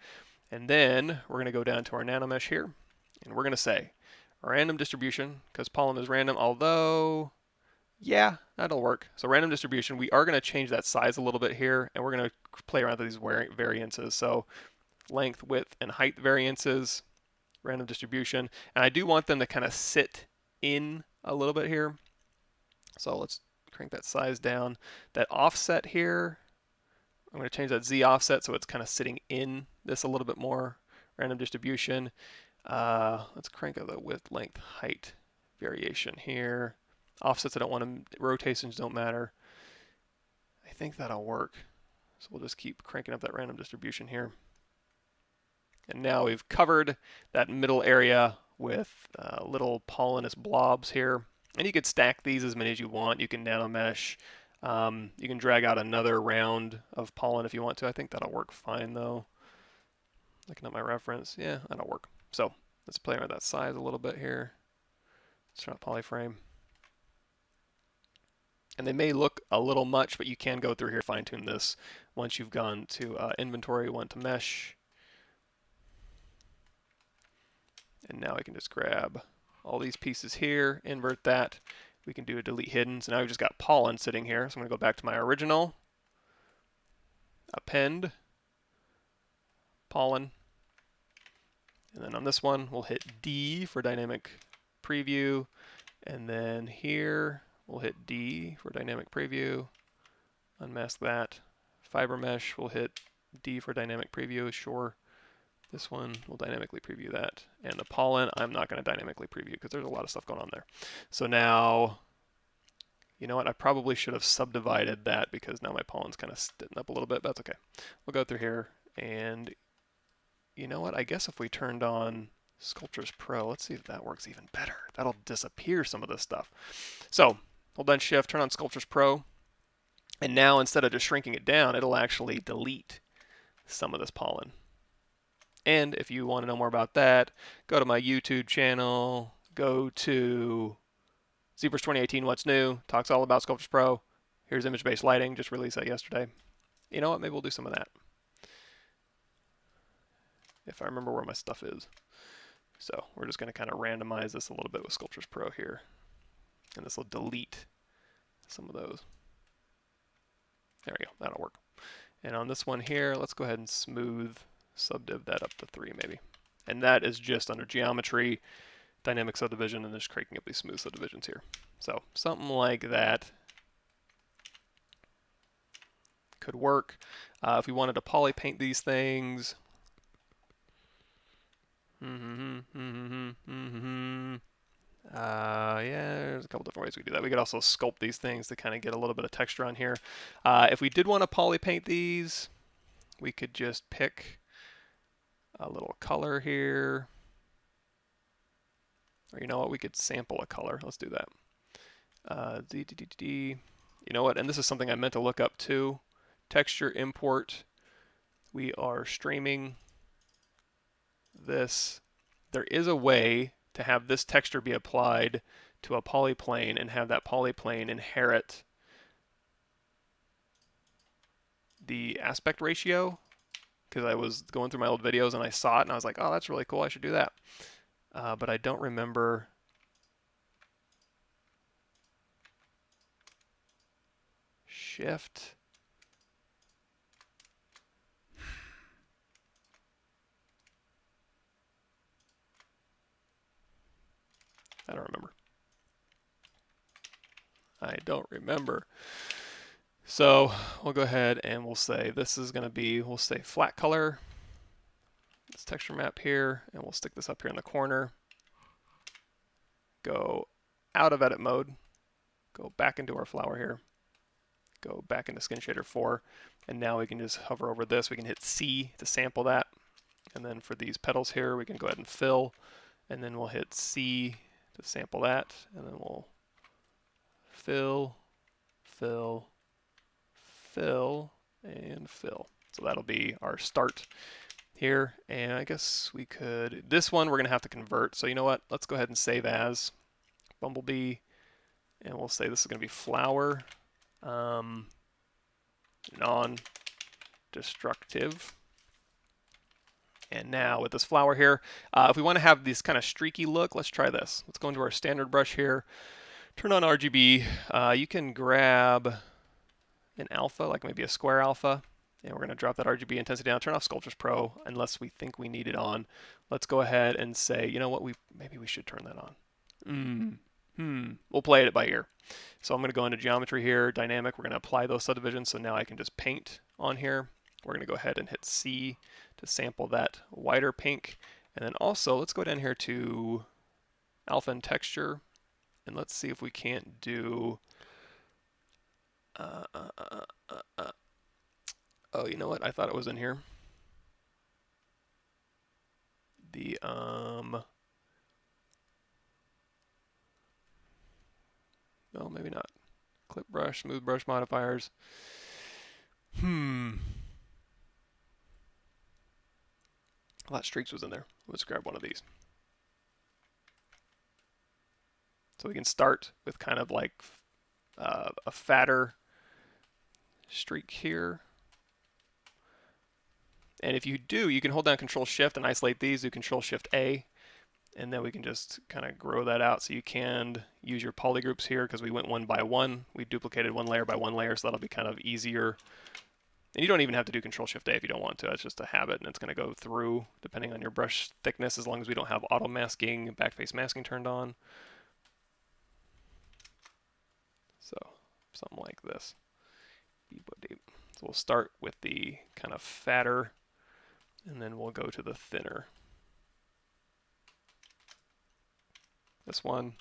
And then we're going to go down to our Nanomesh here, and we're going to say random distribution, because pollen is random, although, yeah, that'll work. So random distribution, we are going to change that size a little bit here, and we're going to play around with these variances. So length, width, and height variances, random distribution. And I do want them to kind of sit in a little bit here. So let's crank that size down. That offset here, I'm going to change that Z offset so it's kind of sitting in this a little bit more. Random distribution. Let's crank up the width, length, height variation here. Offsets I don't want them, rotations don't matter. I think that'll work. So we'll just keep cranking up that random distribution here. And now we've covered that middle area with little pollenous blobs here. And you could stack these as many as you want. You can nanomesh. You can drag out another round of pollen if you want to. I think that'll work fine though. Looking at my reference, yeah, that'll work. So let's play around with that size a little bit here. Let's try polyframe. And they may look a little much, but you can go through here, fine tune this once you've gone to inventory, went to mesh. And now I can just grab all these pieces here, invert that. We can do a delete hidden. So now we've just got pollen sitting here. So I'm going to go back to my original, append, pollen. And then on this one, we'll hit D for dynamic preview. And then here, we'll hit D for dynamic preview. Unmask that. Fiber mesh, we'll hit D for dynamic preview, sure. This one will dynamically preview that. And the pollen, I'm not going to dynamically preview because there's a lot of stuff going on there. So now, you know what? I probably should have subdivided that because now my pollen's kind of sitting up a little bit, but that's okay. We'll go through here and you know what? I guess if we turned on Sculptors Pro, let's see if that works even better. That'll disappear some of this stuff. So hold down Shift, turn on Sculptors Pro. And now instead of just shrinking it down, it'll actually delete some of this pollen. And if you want to know more about that, go to my YouTube channel, go to ZBrush 2018 What's New, talks all about Sculptors Pro. Here's image-based lighting, just released that yesterday. You know what, maybe we'll do some of that. If I remember where my stuff is. So we're just going to kind of randomize this a little bit with Sculptors Pro here. And this will delete some of those. There we go, that'll work. And on this one here, let's go ahead and smooth subdiv that up to 3 maybe. And that is just under geometry, dynamic subdivision, and just cranking up these smooth subdivisions here. So something like that could work. If we wanted to poly paint these things, yeah, there's a couple different ways we could do that. We could also sculpt these things to kind of get a little bit of texture on here. If we did want to poly paint these, we could just pick a little color here. Or you know what, we could sample a color. Let's do that. You know what, and this is something I meant to look up too. Texture import. We are streaming this. There is a way to have this texture be applied to a polyplane and have that polyplane inherit the aspect ratio, because I was going through my old videos and I saw it and I was like, oh, that's really cool, I should do that. But I don't remember. Shift. I don't remember. I don't remember. So we'll go ahead and we'll say this is going to be, we'll say flat color. This texture map here, and we'll stick this up here in the corner. Go out of edit mode. Go back into our flower here. Go back into Skin Shader 4. And now we can just hover over this. We can hit C to sample that. And then for these petals here, we can go ahead and fill. And then we'll hit C to sample that. And then we'll fill, fill, fill, and fill. So that'll be our start here. And I guess we could, this one we're going to have to convert. So you know what? Let's go ahead and save as Bumblebee. And we'll say this is going to be flower, non-destructive. And now with this flower here, if we want to have this kind of streaky look, let's try this. Let's go into our standard brush here, turn on RGB. You can grab an alpha, like maybe a square alpha, and we're going to drop that RGB intensity down, turn off Sculptors Pro unless we think we need it on. Let's go ahead and say, you know what, maybe we should turn that on. We'll play it by ear. So I'm going to go into geometry here, dynamic. We're going to apply those subdivisions. So now I can just paint on here. We're going to go ahead and hit C to sample that whiter pink. And then also let's go down here to alpha and texture. And let's see if we can't do... oh, you know what? I thought it was in here. The, no, maybe not. Clip brush, smooth brush modifiers. I thought streaks was in there. Let's grab one of these. So we can start with kind of like a fatter streak here. And if you do, you can hold down Control Shift and isolate these. Do Control Shift A, and then we can just kind of grow that out. So you can use your polygroups here because we went one by one. We duplicated one layer by one layer, so that'll be kind of easier. And you don't even have to do Control Shift A if you don't want to. It's just a habit, and it's going to go through depending on your brush thickness, as long as we don't have auto masking, backface masking turned on. So something like this. So we'll start with the kind of fatter, and then we'll go to the thinner. This one.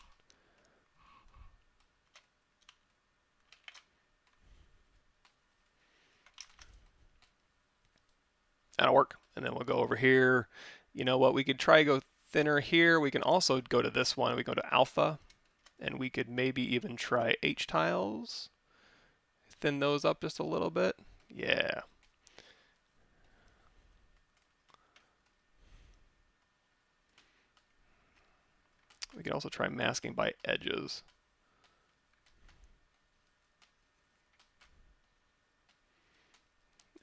That'll work. And then we'll go over here. You know what? We could try to go thinner here. We can also go to this one. We go to alpha, and we could maybe even try H tiles. Thin those up just a little bit. Yeah. We can also try masking by edges.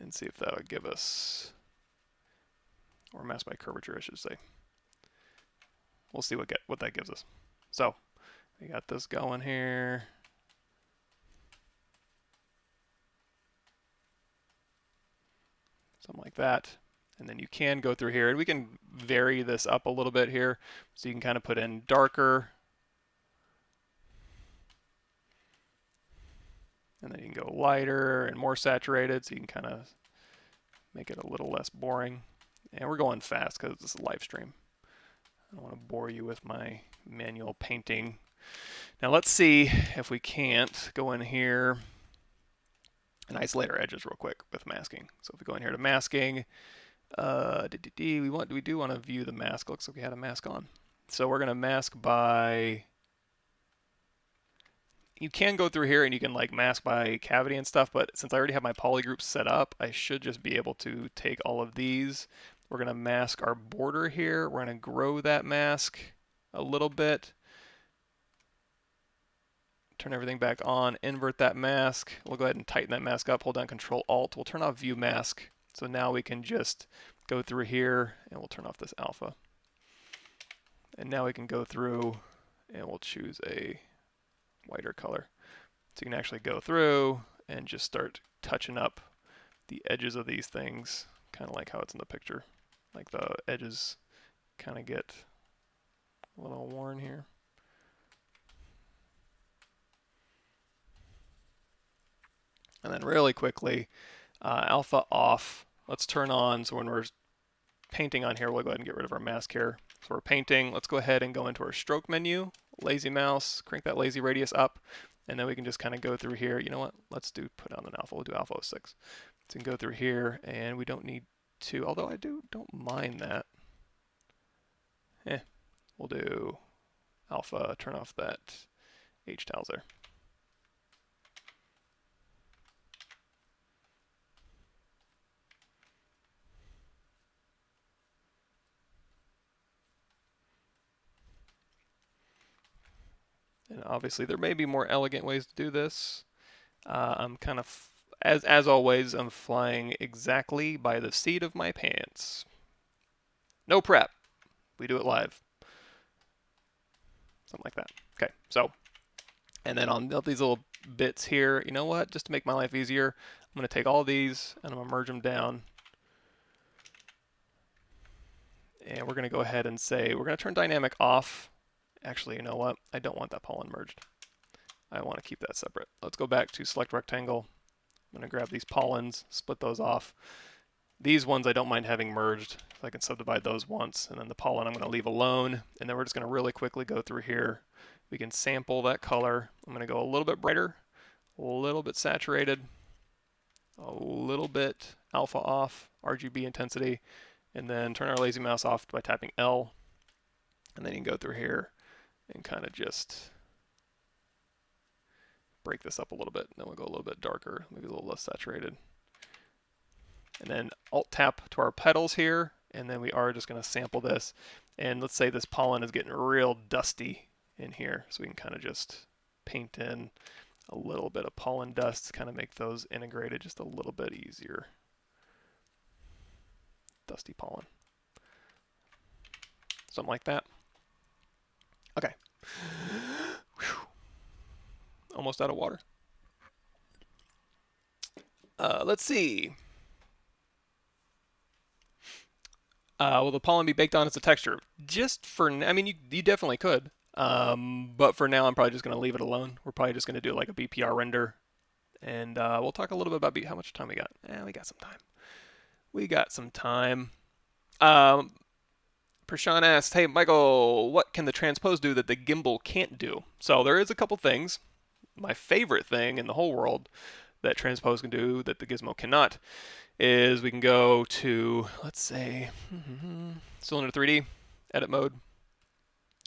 And see if that'll give us, or mask by curvature, I should say. We'll see what that gives us. So we got this going here. Something like that. And then you can go through here, and we can vary this up a little bit here. So you can kind of put in darker. And then you can go lighter and more saturated, so you can kind of make it a little less boring. And we're going fast because this is a live stream. I don't want to bore you with my manual painting. Now let's see if we can't go in here and isolate our edges real quick with masking. So if we go in here to masking, we do want to view the mask. Looks like we had a mask on. So we're going to mask by, you can go through here and you can like mask by cavity and stuff, but since I already have my polygroups set up, I should just be able to take all of these. We're going to mask our border here. We're going to grow that mask a little bit. Turn everything back on, invert that mask. We'll go ahead and tighten that mask up, hold down Control Alt. We'll turn off View Mask. So now we can just go through here and we'll turn off this alpha. And now we can go through and we'll choose a whiter color. So you can actually go through and just start touching up the edges of these things, kind of like how it's in the picture. Like the edges kind of get a little worn here. And then really quickly, alpha off. Let's turn on, so when we're painting on here, we'll go ahead and get rid of our mask here. So we're painting, let's go ahead and go into our stroke menu, lazy mouse, crank that lazy radius up, and then we can just kind of go through here. You know what, let's put on an alpha, we'll do alpha 06. So we can go through here, and we don't need to, although I don't mind that. We'll do alpha, turn off that H tiles there. And obviously there may be more elegant ways to do this. I'm kind of, as always, I'm flying exactly by the seat of my pants. No prep. We do it live. Something like that. Okay, so, and then on these little bits here, you know what? Just to make my life easier, I'm going to take all these and I'm going to merge them down. And we're going to go ahead and say, we're going to turn dynamic off. Actually, you know what? I don't want that pollen merged. I want to keep that separate. Let's go back to select rectangle. I'm going to grab these pollens, split those off. These ones I don't mind having merged. So I can subdivide those once, and then the pollen I'm going to leave alone. And then we're just going to really quickly go through here We can sample that color. I'm going to go a little bit brighter, a little bit saturated, a little bit alpha off, RGB intensity, and then turn our lazy mouse off by tapping L. And then you can go through here and kind of just break this up a little bit. Then we'll go a little bit darker, maybe a little less saturated. And then Alt tap to our petals here, and then we are just going to sample this. And let's say this pollen is getting real dusty in here, so we can kind of just paint in a little bit of pollen dust, kind of make those integrated just a little bit easier. Dusty pollen. Something like that. Okay. Whew. Almost out of water. Let's see. Will the pollen be baked on as a texture? Just for, I mean, you definitely could. But for now, I'm probably just going to leave it alone. We're probably just going to do like a BPR render. And we'll talk a little bit about how much time we got. We got some time. We got some time. Prashant asked, hey, Michael, what can the transpose do that the gimbal can't do? So there is a couple things. My favorite thing in the whole world that transpose can do that the gizmo cannot is we can go to, let's say, cylinder 3D, edit mode,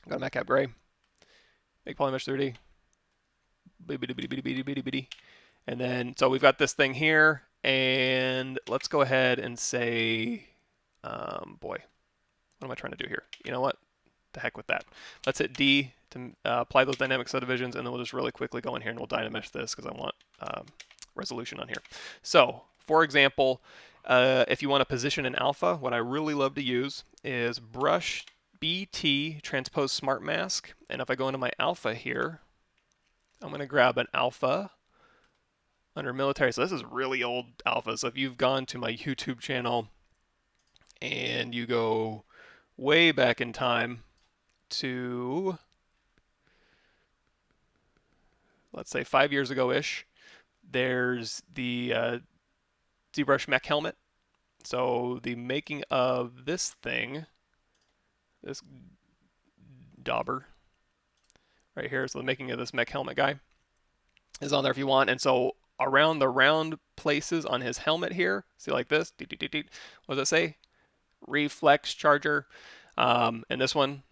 go to matcap gray, make polymesh 3D, and then, so we've got this thing here, and let's go ahead and say, boy, what am I trying to do here? You know what? The heck with that. Let's hit D to apply those dynamic subdivisions, and then we'll just really quickly go in here and we'll dynamesh this because I want resolution on here. So, for example, if you want to position an alpha, what I really love to use is brush BT transpose smart mask, and if I go into my alpha here, I'm going to grab an alpha under military. So this is really old alpha. So if you've gone to my YouTube channel and you go way back in time to, let's say 5 years ago-ish, there's the ZBrush mech helmet. So the making of this thing, this dauber right here, so the making of this mech helmet guy is on there if you want. And so around the round places on his helmet here, see like this, what does it say? Reflex charger. And this one,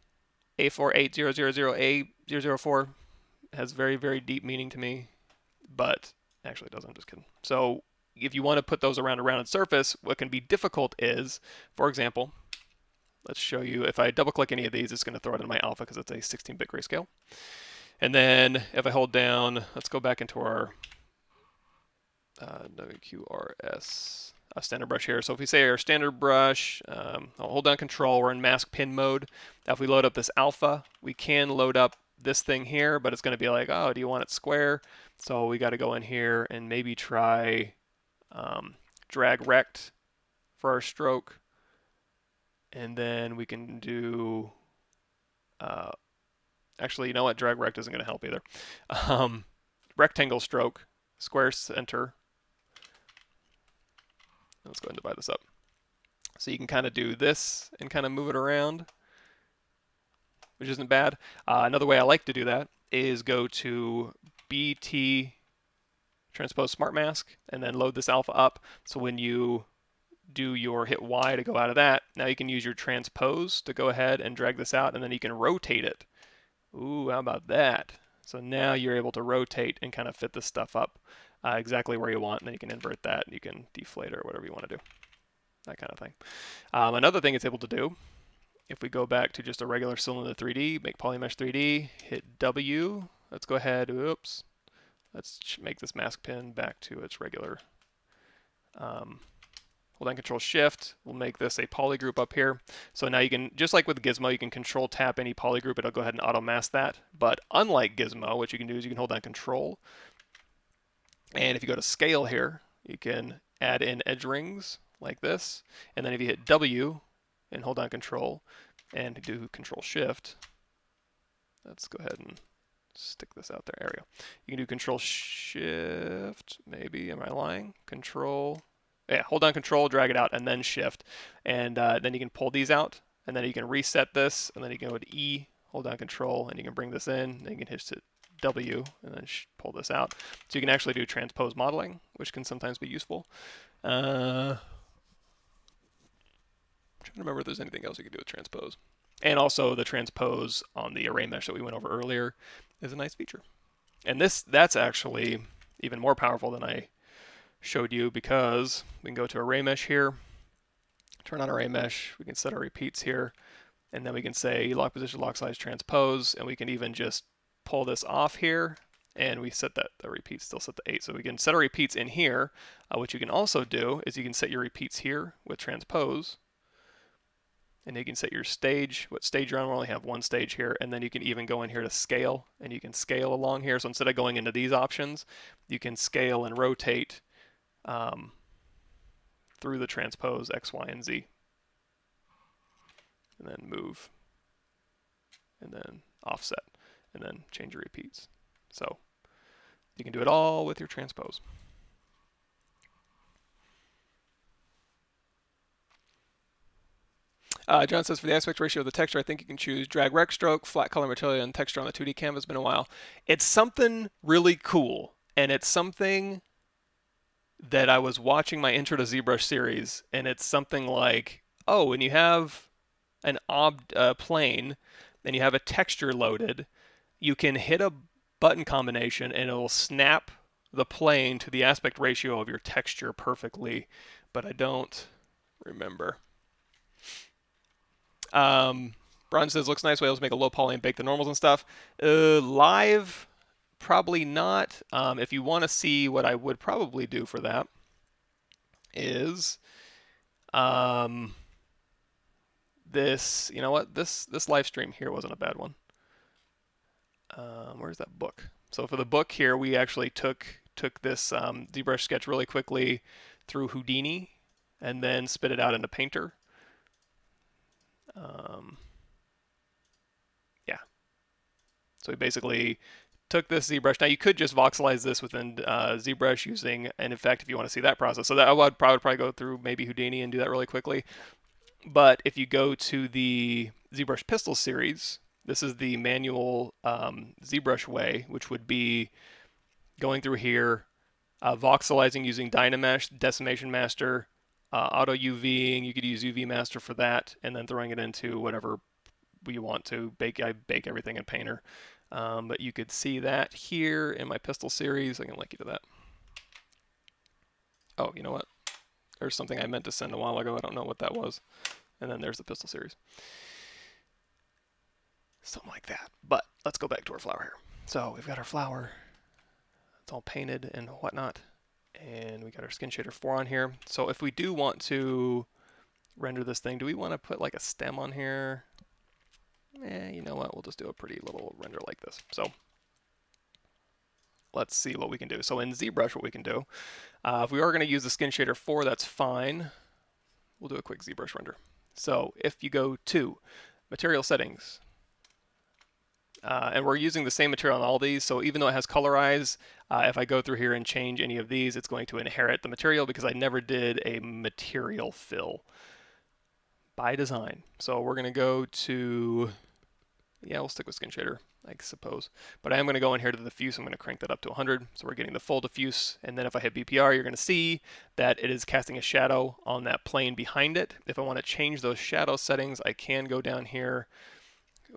A48000A004, has very, very deep meaning to me, but actually it doesn't, I'm just kidding. So if you want to put those around a rounded surface, what can be difficult is, for example, let's show you, if I double click any of these, it's going to throw it in my alpha because it's a 16-bit grayscale. And then if I hold down, let's go back into our WQRS standard brush here. So if we say our standard brush, I'll hold down control, we're in mask pin mode. Now if we load up this alpha, we can load up this thing here, but it's going to be like, oh, do you want it square? So we got to go in here and maybe try drag rect for our stroke. And then we can do, actually, you know what? Drag rect isn't going to help either. Rectangle stroke, square center. Let's go ahead and divide this up. So you can kind of do this and kind of move it around, which isn't bad. Another way I like to do that is go to BT transpose smart mask and then load this alpha up. So when you do your hit Y to go out of that, now you can use your transpose to go ahead and drag this out, and then you can rotate it. Ooh, how about that? So now you're able to rotate and kind of fit this stuff up exactly where you want, and then you can invert that, and you can deflate it or whatever you want to do, that kind of thing. Another thing it's able to do, if we go back to just a regular cylinder 3D, make polymesh 3D, hit W, let's go ahead, oops, let's make this mask pin back to its regular, hold down Control Shift, we'll make this a poly group up here. So now you can, just like with Gizmo, you can Control tap any poly group, it'll go ahead and auto mask that. But unlike Gizmo, what you can do is you can hold down Control, and if you go to Scale here, you can add in edge rings like this, and then if you hit W and hold down Control and do Control Shift, let's go ahead and stick this out there. There we go. You can do Control Shift, maybe, am I lying? Control, yeah, hold down Control, drag it out, and then Shift, and then you can pull these out, and then you can reset this, and then you can go to E, hold down Control, and you can bring this in, and you can hit W, and then pull this out. So you can actually do transpose modeling, which can sometimes be useful. I'm trying to remember if there's anything else you can do with transpose. And also the transpose on the array mesh that we went over earlier is a nice feature. And that's actually even more powerful than I showed you, because we can go to array mesh here, turn on array mesh, we can set our repeats here, and then we can say lock position, lock size, transpose, and we can even just pull this off here, and we set that the repeats still set to 8. So we can set our repeats in here. What you can also do is you can set your repeats here with transpose, and you can set your stage, what stage you're on. We only have one stage here, and then you can even go in here to scale, and you can scale along here. So instead of going into these options, you can scale and rotate through the transpose X, Y, and Z, and then move, and then offset, and then change your repeats. So you can do it all with your transpose. John says, for the aspect ratio of the texture, I think you can choose drag rect stroke, flat color material, and texture on the 2D canvas. It's been a while. It's something really cool, and it's something that I was watching my Intro to ZBrush series, and it's something like, oh, when you have an plane, and you have a texture loaded, you can hit a button combination, and it'll snap the plane to the aspect ratio of your texture perfectly, but I don't remember. Bron says, looks nice. Whales make a low poly and bake the normals and stuff. Live, probably not. If you want to see what I would probably do for that is this, you know what? This live stream here wasn't a bad one. Where's that book? So for the book here, we actually took this ZBrush sketch really quickly through Houdini and then spit it out into Painter. Yeah. So we basically took this ZBrush. Now you could just voxelize this within ZBrush using, and in fact, if you want to see that process, so that I would probably go through maybe Houdini and do that really quickly. But if you go to the ZBrush Pistol series, this is the manual ZBrush way, which would be going through here, voxelizing using Dynamesh, Decimation Master, auto UVing. You could use UV Master for that, and then throwing it into whatever you want to bake. I bake everything in Painter, but you could see that here in my Pistol series. I can link you to that. Oh, you know what? There's something I meant to send a while ago. I don't know what that was. And then there's the Pistol series. Something like that. But let's go back to our flower here. So we've got our flower. It's all painted and whatnot. And we got our skin shader 4 on here. So if we do want to render this thing, do we want to put like a stem on here? You know what? We'll just do a pretty little render like this. So let's see what we can do. So in ZBrush, what we can do, if we are going to use the skin shader 4, that's fine. We'll do a quick ZBrush render. So if you go to material settings, and we're using the same material on all these, so even though it has colorize, if I go through here and change any of these, it's going to inherit the material because I never did a material fill by design. So we're going to go to, yeah, we'll stick with skin shader, I suppose. But I am going to go in here to the diffuse. I'm going to crank that up to 100. So we're getting the full diffuse. And then if I hit BPR, you're going to see that it is casting a shadow on that plane behind it. If I want to change those shadow settings, I can go down here.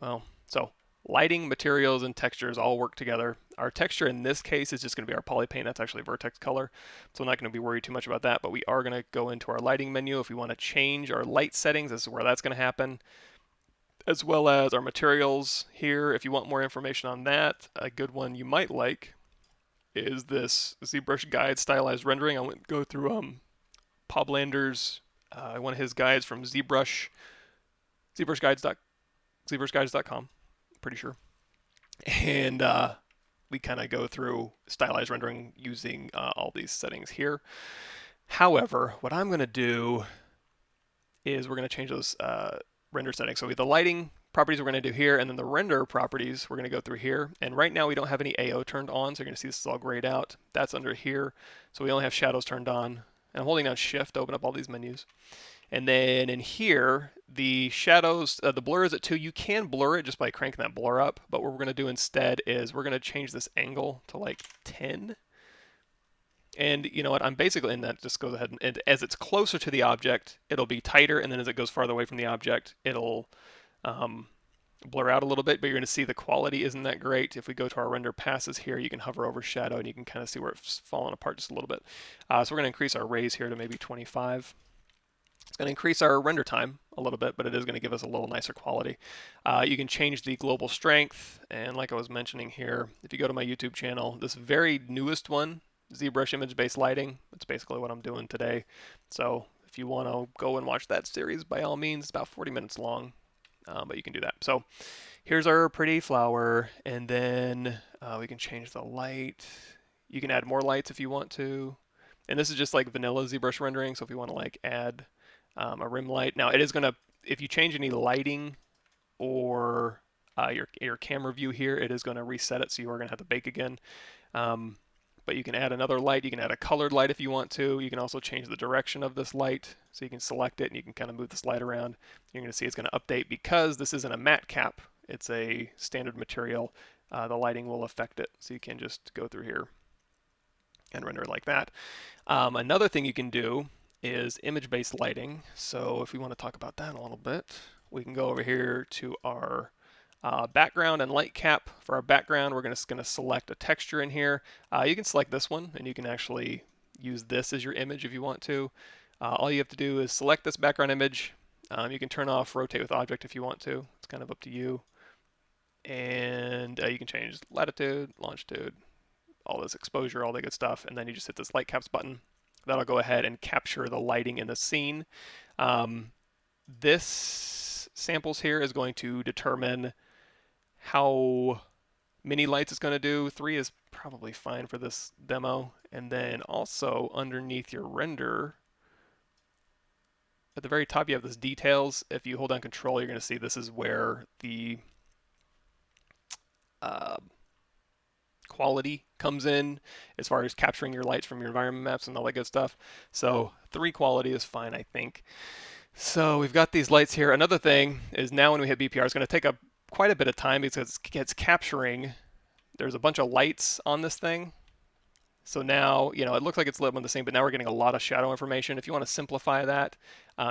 Well, so lighting, materials, and textures all work together. Our texture in this case is just going to be our poly paint. That's actually vertex color. So I'm not going to be worried too much about that. But we are going to go into our lighting menu. If we want to change our light settings, this is where that's going to happen, as well as our materials here. If you want more information on that, a good one you might like is this ZBrush guide stylized rendering. I went go through Poblander's one of his guides from ZBrushguides.com, pretty sure. And we kind of go through stylized rendering using all these settings here. However, what I'm going to do is we're going to change those render settings. So we have the lighting properties we're going to do here, and then the render properties we're going to go through here. And right now we don't have any AO turned on, so you're going to see this is all grayed out. That's under here. So we only have shadows turned on. And I'm holding down Shift to open up all these menus. And then in here, the shadows, the blur is at 2. You can blur it just by cranking that blur up, but what we're going to do instead is we're going to change this angle to like 10. And you know what, I'm basically, and that just goes ahead and as it's closer to the object, it'll be tighter, and then as it goes farther away from the object, it'll blur out a little bit, but you're going to see the quality isn't that great. If we go to our render passes here, you can hover over shadow and you can kind of see where it's falling apart just a little bit. So we're going to increase our raise here to maybe 25. It's going to increase our render time a little bit, but it is going to give us a little nicer quality. You can change the global strength, and like I was mentioning here, if you go to my YouTube channel, this very newest one, ZBrush image-based lighting, that's basically what I'm doing today. So if you want to go and watch that series, by all means, it's about 40 minutes long. But you can do that. So here's our pretty flower, and then we can change the light. You can add more lights if you want to. And this is just like vanilla ZBrush rendering, so if you want to like add a rim light. Now it is going to, if you change any lighting or your camera view here, it is going to reset it, so you are going to have to bake again. But you can add another light. You can add a colored light if you want to. You can also change the direction of this light. So you can select it and you can kind of move this light around. You're going to see it's going to update because this isn't a matte cap. It's a standard material. The lighting will affect it. So you can just go through here and render it like that. Another thing you can do is image-based lighting. So if we want to talk about that a little bit, we can go over here to our background and light cap. For our background, we're just going to select a texture in here. You can select this one, and you can actually use this as your image if you want to. All you have to do is select this background image. You can turn off rotate with object if you want to. It's kind of up to you. And you can change latitude, longitude, all this exposure, all the good stuff. And then you just hit this light caps button. That'll go ahead and capture the lighting in the scene. This samples here is going to determine how many lights it's going to do. 3 is probably fine for this demo. And then also underneath your render, at the very top you have this details. If you hold down control, you're going to see this is where the quality comes in as far as capturing your lights from your environment maps and all that good stuff. So 3 quality is fine, I think. So we've got these lights here. Another thing is now when we hit BPR, it's going to take up quite a bit of time because it's capturing. There's a bunch of lights on this thing. So now, you know, it looks like it's lit on the same, but now we're getting a lot of shadow information. If you want to simplify that,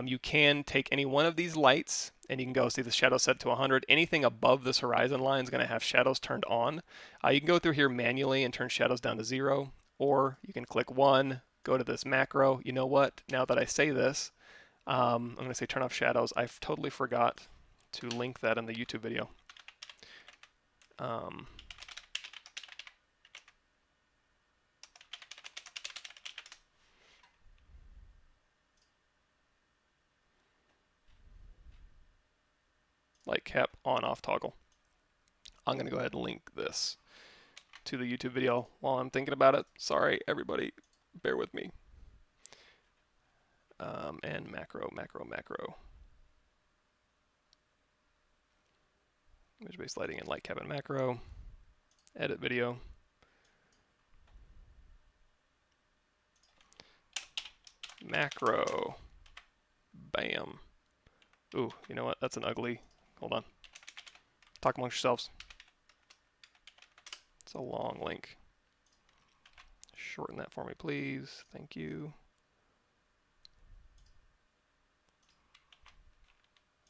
you can take any one of these lights and you can go see the shadow set to 100. Anything above this horizon line is going to have shadows turned on. You can go through here manually and turn shadows down to 0, or you can click 1, go to this macro. You know what? Now that I say this, I'm going to say turn off shadows. I totally forgot to link that in the YouTube video. Light cap on off toggle. I'm going to go ahead and link this to the YouTube video while I'm thinking about it. Sorry, everybody, bear with me. And macro. Image-based lighting and light cap and macro. Edit video. Macro. Bam. Ooh, you know what? That's an ugly. Hold on. Talk amongst yourselves. It's a long link. Shorten that for me, please. Thank you.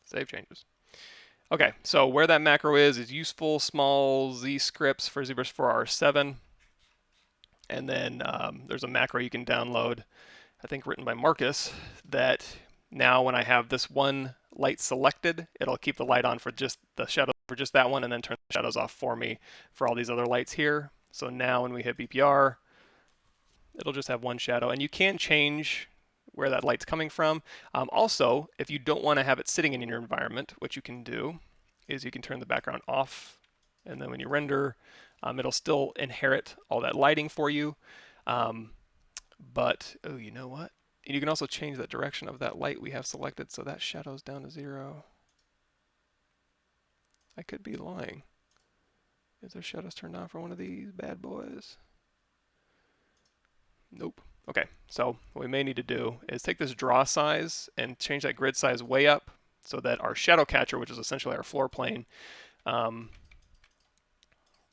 Save changes. Okay, so where that macro is useful small z scripts for ZBrush 4R7. And then there's a macro you can download, I think written by Marcus, that now when I have this one light selected, it'll keep the light on for just the shadow for just that one and then turn the shadows off for me for all these other lights here. So now when we hit BPR, it'll just have one shadow. And you can change where that light's coming from. Also, if you don't want to have it sitting in your environment, what you can do is you can turn the background off, and then when you render, it'll still inherit all that lighting for you. But, oh, you know what? And you can also change the direction of that light we have selected, so that shadow's down to 0. I could be lying. Is there shadows turned on for one of these bad boys? Nope. Okay, so what we may need to do is take this draw size and change that grid size way up so that our shadow catcher, which is essentially our floor plane,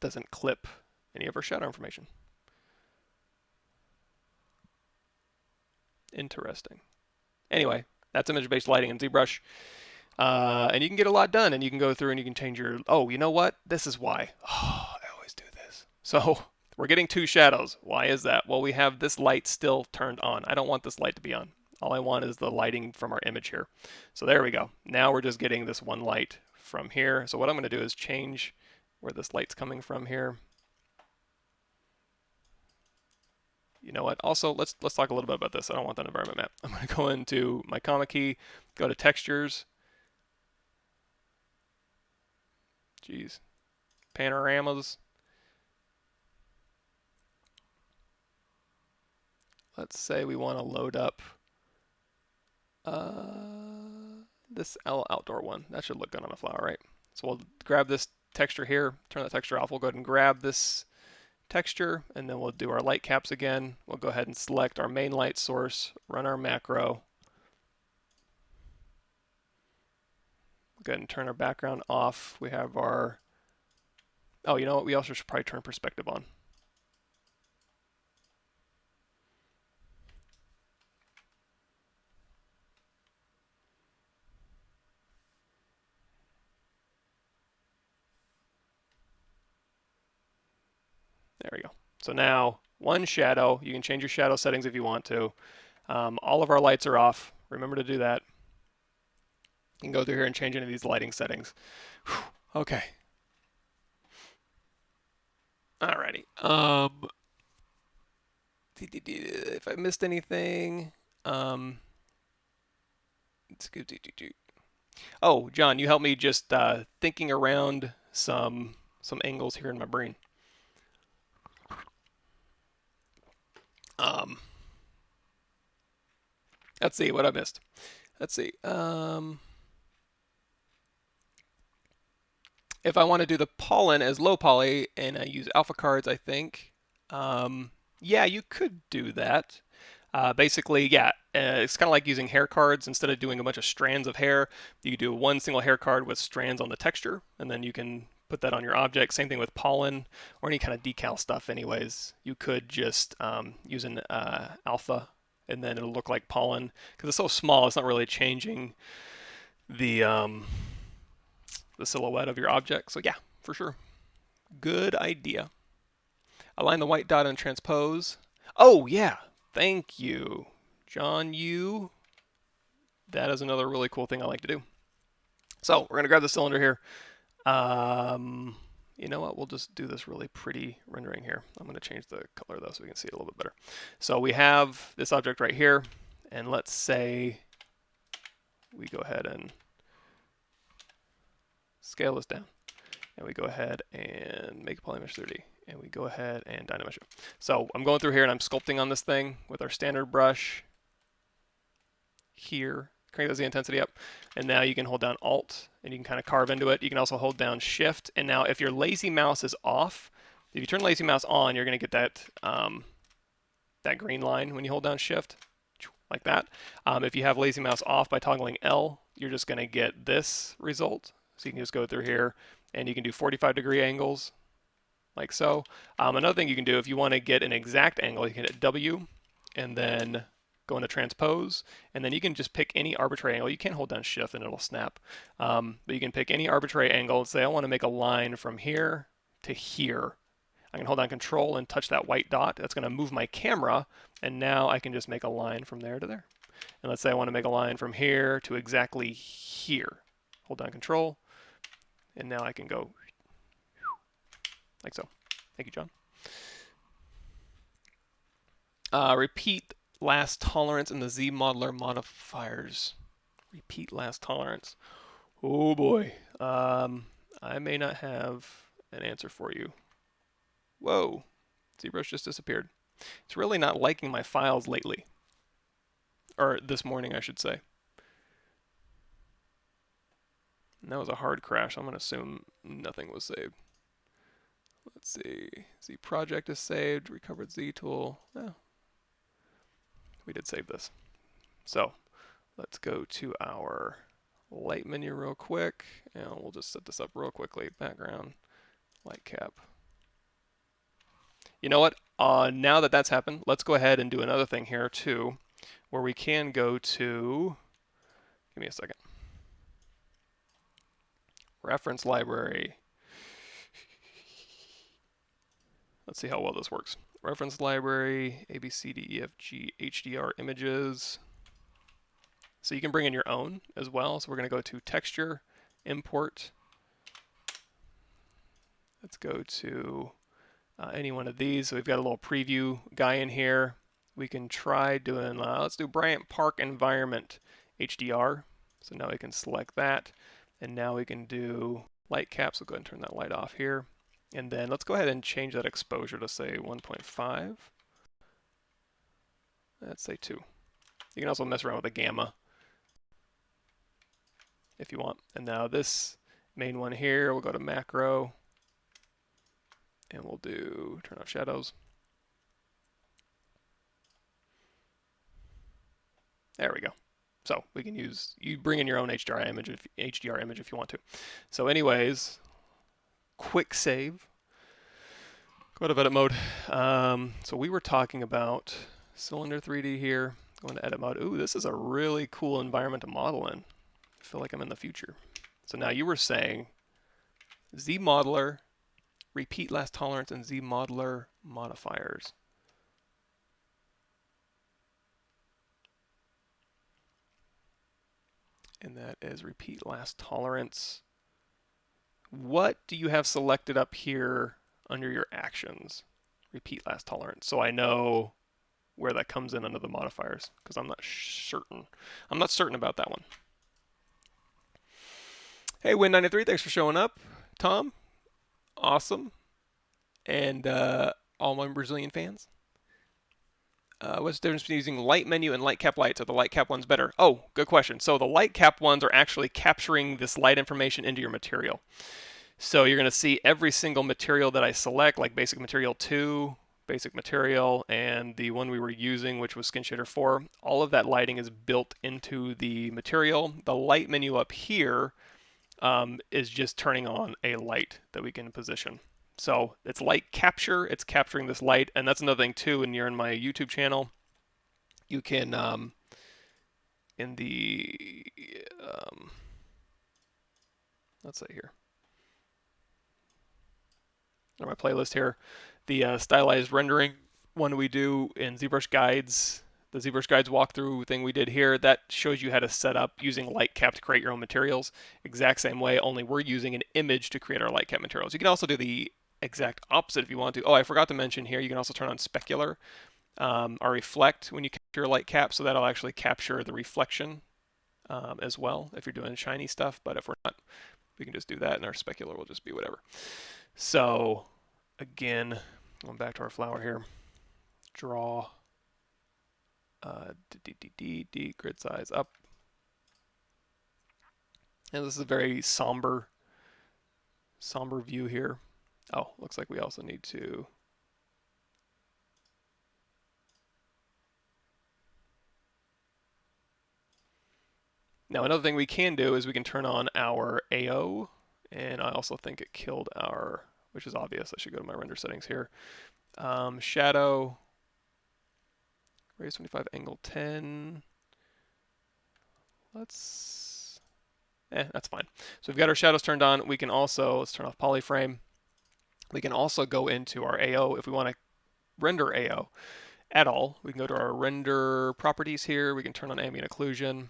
doesn't clip any of our shadow information. Interesting. Anyway, that's image-based lighting in ZBrush. And you can get a lot done, and you can go through and you can change your, oh, you know what? This is why. Oh, I always do this. So we're getting 2 shadows. Why is that? Well, we have this light still turned on. I don't want this light to be on. All I want is the lighting from our image here. So there we go. Now we're just getting this one light from here. So what I'm going to do is change where this light's coming from here. You know what? Also, let's talk a little bit about this. I don't want that environment map. I'm going to go into my comma key, go to textures. Jeez. Panoramas. Let's say we want to load up this outdoor one. That should look good on a flower, right? So we'll grab this texture here, turn that texture off. We'll go ahead and grab this texture, and then we'll do our light caps again. We'll go ahead and select our main light source, run our macro. Go ahead and turn our background off. We have our, oh, you know what? We also should probably turn perspective on. There we go. So now, one shadow. You can change your shadow settings if you want to. All of our lights are off. Remember to do that. You can go through here and change any of these lighting settings. Whew. Okay. Alrighty. If I missed anything, oh, John, you helped me just thinking around some angles here in my brain. Let's see what I missed. Let's see. If I want to do the pollen as low poly and I use alpha cards, I think, yeah, you could do that. Basically, yeah, it's kind of like using hair cards. Instead of doing a bunch of strands of hair, you could do one single hair card with strands on the texture, and then you can put that on your object. Same thing with pollen or any kind of decal stuff anyways. You could just use an alpha, and then it'll look like pollen. Because it's so small, it's not really changing the silhouette of your object. So yeah, for sure. Good idea. Align the white dot and transpose. Oh yeah, thank you, John. That is another really cool thing I like to do. So we're gonna grab the cylinder here. You know what? We'll just do this really pretty rendering here. I'm gonna change the color though so we can see it a little bit better. So we have this object right here, and let's say we go ahead and scale this down, and we go ahead and make polymesh 3D, and we go ahead and Dynamesh it. So I'm going through here and I'm sculpting on this thing with our standard brush here. Crank the intensity up, and now you can hold down Alt and you can kind of carve into it. You can also hold down Shift, and now if your lazy mouse is off, if you turn lazy mouse on, you're going to get that that green line when you hold down Shift, like that. If you have lazy mouse off by toggling L, you're just going to get this result. So you can just go through here and you can do 45-degree angles, like so. Another thing you can do if you want to get an exact angle, you can hit W and then go into transpose, and then you can just pick any arbitrary angle. You can't hold down Shift and it'll snap, but you can pick any arbitrary angle and say I want to make a line from here to here. I can hold down Control and touch that white dot. That's going to move my camera, and now I can just make a line from there to there. And let's say I want to make a line from here to exactly here. Hold down Control, and now I can go like so. Thank you, John. Repeat last tolerance in the Z modeler modifiers. Repeat last tolerance. Oh boy. I may not have an answer for you. Whoa. ZBrush just disappeared. It's really not liking my files lately. Or this morning, I should say. And that was a hard crash. I'm going to assume nothing was saved. Let's see. Z project is saved. Recovered Z tool. Oh. We did save this. So let's go to our light menu real quick, and we'll just set this up real quickly. Background, light cap. You know what? Now that that's happened, let's go ahead and do another thing here too, where we can go to, give me a second, reference library. Let's see how well this works. Reference library, A, B, C, D, E, F, G, HDR images. So you can bring in your own as well. So we're going to go to texture, import. Let's go to any one of these. So we've got a little preview guy in here. We can try doing, let's do Bryant Park Environment HDR. So now we can select that. And now we can do light caps. We'll go ahead and turn that light off here. And then let's go ahead and change that exposure to say 1.5. Let's say 2. You can also mess around with the gamma if you want. And now this main one here, we'll go to macro. And we'll do turn off shadows. There we go. So we can use, you bring in your own HDR image if you want to. So anyways, quick save. Go to edit mode. So we were talking about cylinder 3D here. Going to edit mode. Ooh, this is a really cool environment to model in. I feel like I'm in the future. So now you were saying Z modeler, repeat last tolerance, and Z modeler modifiers. And that is repeat last tolerance. What do you have selected up here under your actions? Repeat last tolerance. So I know where that comes in under the modifiers, because I'm not certain. I'm not certain about that one. Hey, Win93, thanks for showing up. Tom, awesome. And all my Brazilian fans. What's the difference between using light menu and light cap lights? Are the light cap ones better? Oh, good question. So the light cap ones are actually capturing this light information into your material. So you're going to see every single material that I select, like basic material 2, basic material, and the one we were using, which was Skin Shader 4. All of that lighting is built into the material. The light menu up here is just turning on a light that we can position. So it's light capture, it's capturing this light, and that's another thing too. When you're in my YouTube channel, you can in the let's say here, on my playlist here, the stylized rendering one we do in ZBrush guides, the ZBrush guides walkthrough thing we did here, that shows you how to set up using light cap to create your own materials. Exact same way, only we're using an image to create our light cap materials. You can also do the exact opposite if you want to. Oh, I forgot to mention here, you can also turn on specular or reflect when you capture a light cap, so that'll actually capture the reflection as well if you're doing shiny stuff. But if we're not, we can just do that, and our specular will just be whatever. So again, going back to our flower here, draw grid size up, and this is a very somber view here. Oh, looks like we also need to now another thing we can do is we can turn on our AO, and I also think it killed our, which is obvious. I should go to my render settings here. Shadow, radius 25, angle 10. That's fine. So we've got our shadows turned on. We can also, let's turn off polyframe. We can also go into our AO if we want to render AO at all. We can go to our render properties here. We can turn on ambient occlusion.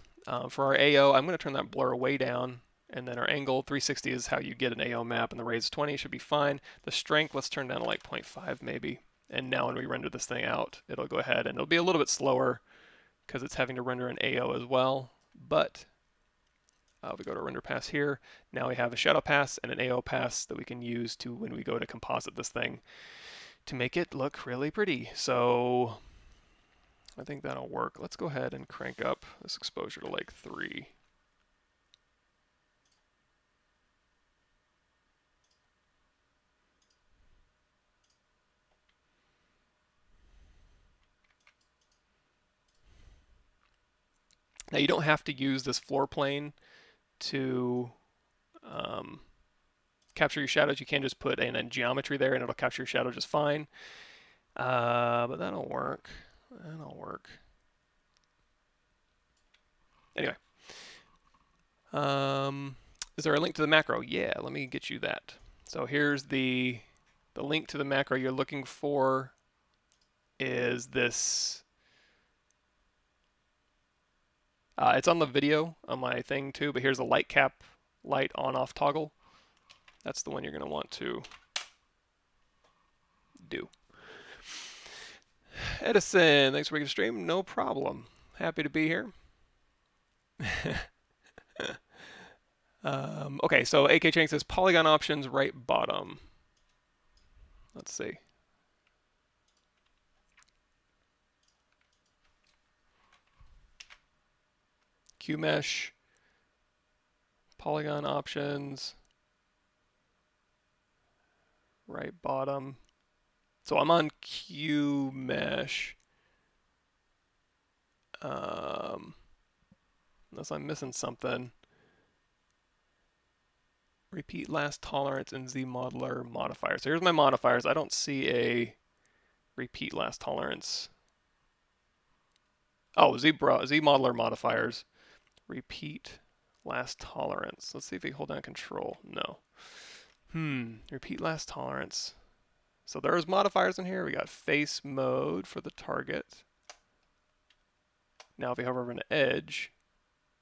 For our AO, I'm going to turn that blur way down. And then our angle, 360 is how you get an AO map, and the radius 20 should be fine. The strength, let's turn down to like 0.5 maybe. And now when we render this thing out, it'll go ahead and it'll be a little bit slower because it's having to render an AO as well. But we go to render pass here. Now we have a shadow pass and an AO pass that we can use to when we go to composite this thing to make it look really pretty. So I think that'll work. Let's go ahead and crank up this exposure to like 3. Now you don't have to use this floor plane to capture your shadows. You can just put in a geometry there and it'll capture your shadow just fine. But that'll work. That'll work. Anyway. Is there a link to the macro? Yeah, let me get you that. So here's the link to the macro you're looking for is this. It's on the video on my thing too, but here's a light cap, light on off toggle. That's the one you're going to want to do. Edison, thanks for making the stream. No problem. Happy to be here. Okay, so AK Chang says polygon options right bottom. Let's see. QMesh, polygon options, right bottom. So I'm on QMesh. Unless I'm missing something. Repeat last tolerance and ZModeler modifiers. So here's my modifiers. I don't see a repeat last tolerance. Oh, ZModeler modifiers. Repeat last tolerance. Let's see if we hold down control. No. Repeat last tolerance. So there's modifiers in here. We got face mode for the target. Now if we hover over an edge,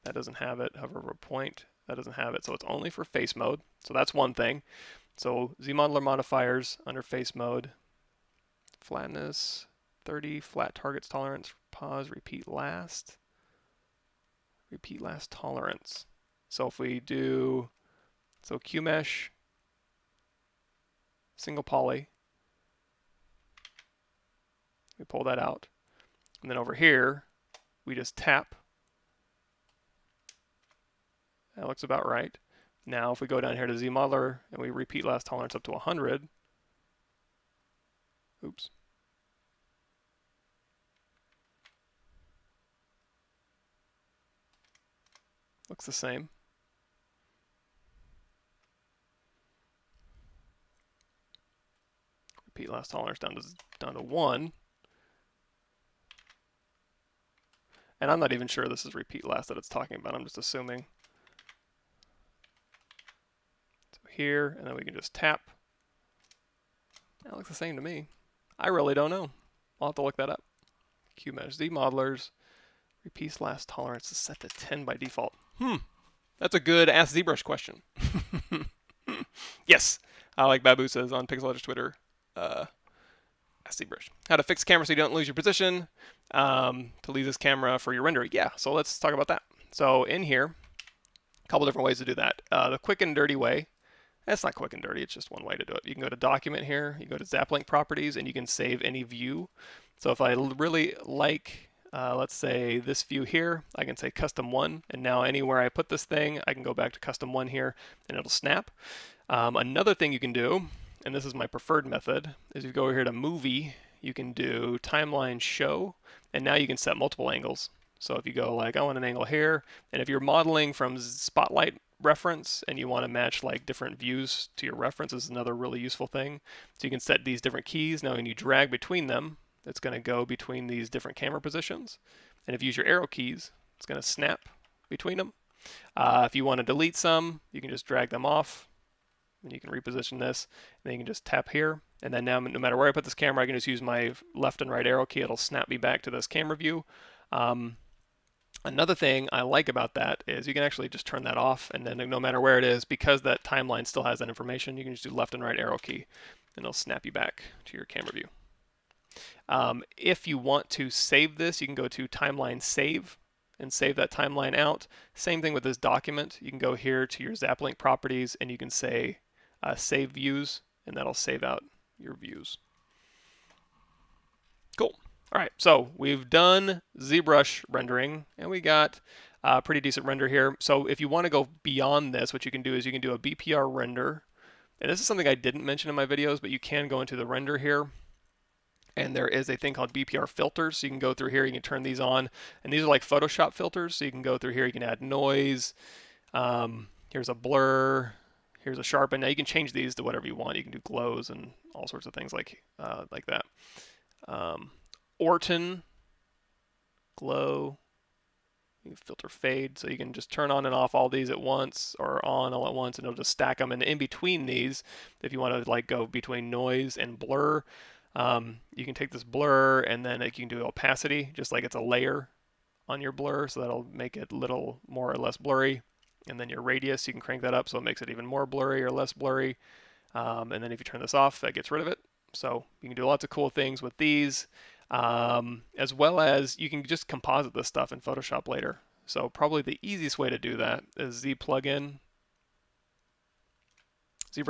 that doesn't have it. Hover over a point, that doesn't have it. So it's only for face mode. So that's one thing. So ZModeler modifiers under face mode. Flatness, 30, flat targets tolerance, pause, repeat last. Repeat last tolerance. So if we do, so QMesh, single poly, we pull that out. And then over here, we just tap. That looks about right. Now if we go down here to ZModeler and we repeat last tolerance up to 100, oops. Looks the same. Repeat last tolerance down to 1. And I'm not even sure this is repeat last that it's talking about. I'm just assuming. So here, and then we can just tap. That looks the same to me. I really don't know. I'll have to look that up. QMesh ZModelers. Repeat last tolerance is set to 10 by default. That's a good Ask ZBrush question. Yes, like Babu says on Pixel Edge Twitter. Ask ZBrush. How to fix camera so you don't lose your position. To leave this camera for your render. Yeah, so let's talk about that. So in here, a couple different ways to do that. The quick and dirty way. That's not quick and dirty, it's just one way to do it. You can go to document here, you go to ZapLink properties, and you can save any view. So if I really like, let's say this view here, I can say custom 1, and now anywhere I put this thing, I can go back to custom 1 here, and it'll snap. Another thing you can do, and this is my preferred method, is you go over here to movie, you can do timeline show, and now you can set multiple angles. So if you go like, I want an angle here, and if you're modeling from Spotlight reference and you want to match like different views to your reference, this is another really useful thing. So you can set these different keys. Now when you drag between them, it's going to go between these different camera positions. And if you use your arrow keys, it's going to snap between them. If you want to delete some, you can just drag them off. And you can reposition this, and then you can just tap here. And then now, no matter where I put this camera, I can just use my left and right arrow key. It'll snap me back to this camera view. Another thing I like about that is you can actually just turn that off, and then no matter where it is, because that timeline still has that information, you can just do left and right arrow key, and it'll snap you back to your camera view. If you want to save this, you can go to timeline save and save that timeline out. Same thing with this document. You can go here to your ZapLink properties, and you can say save views, and that'll save out your views. Cool. All right, so we've done ZBrush rendering, and we got a pretty decent render here. So if you want to go beyond this, what you can do is you can do a BPR render. And this is something I didn't mention in my videos, but you can go into the render here. And there is a thing called BPR filters. So you can go through here, you can turn these on. And these are like Photoshop filters. So you can go through here, you can add noise. Here's a blur. Here's a sharpen. Now you can change these to whatever you want. You can do glows and all sorts of things like that. Orton, glow. You can filter fade, so you can just turn on and off all these at once, or on all at once, and it'll just stack them. And in between these, if you want to like go between noise and blur, you can take this blur and then you can do opacity, just like it's a layer on your blur, so that'll make it a little more or less blurry. And then your radius, you can crank that up so it makes it even more blurry or less blurry. And then if you turn this off, that gets rid of it. So you can do lots of cool things with these. As well as you can just composite this stuff in Photoshop later. So probably the easiest way to do that is ZBrush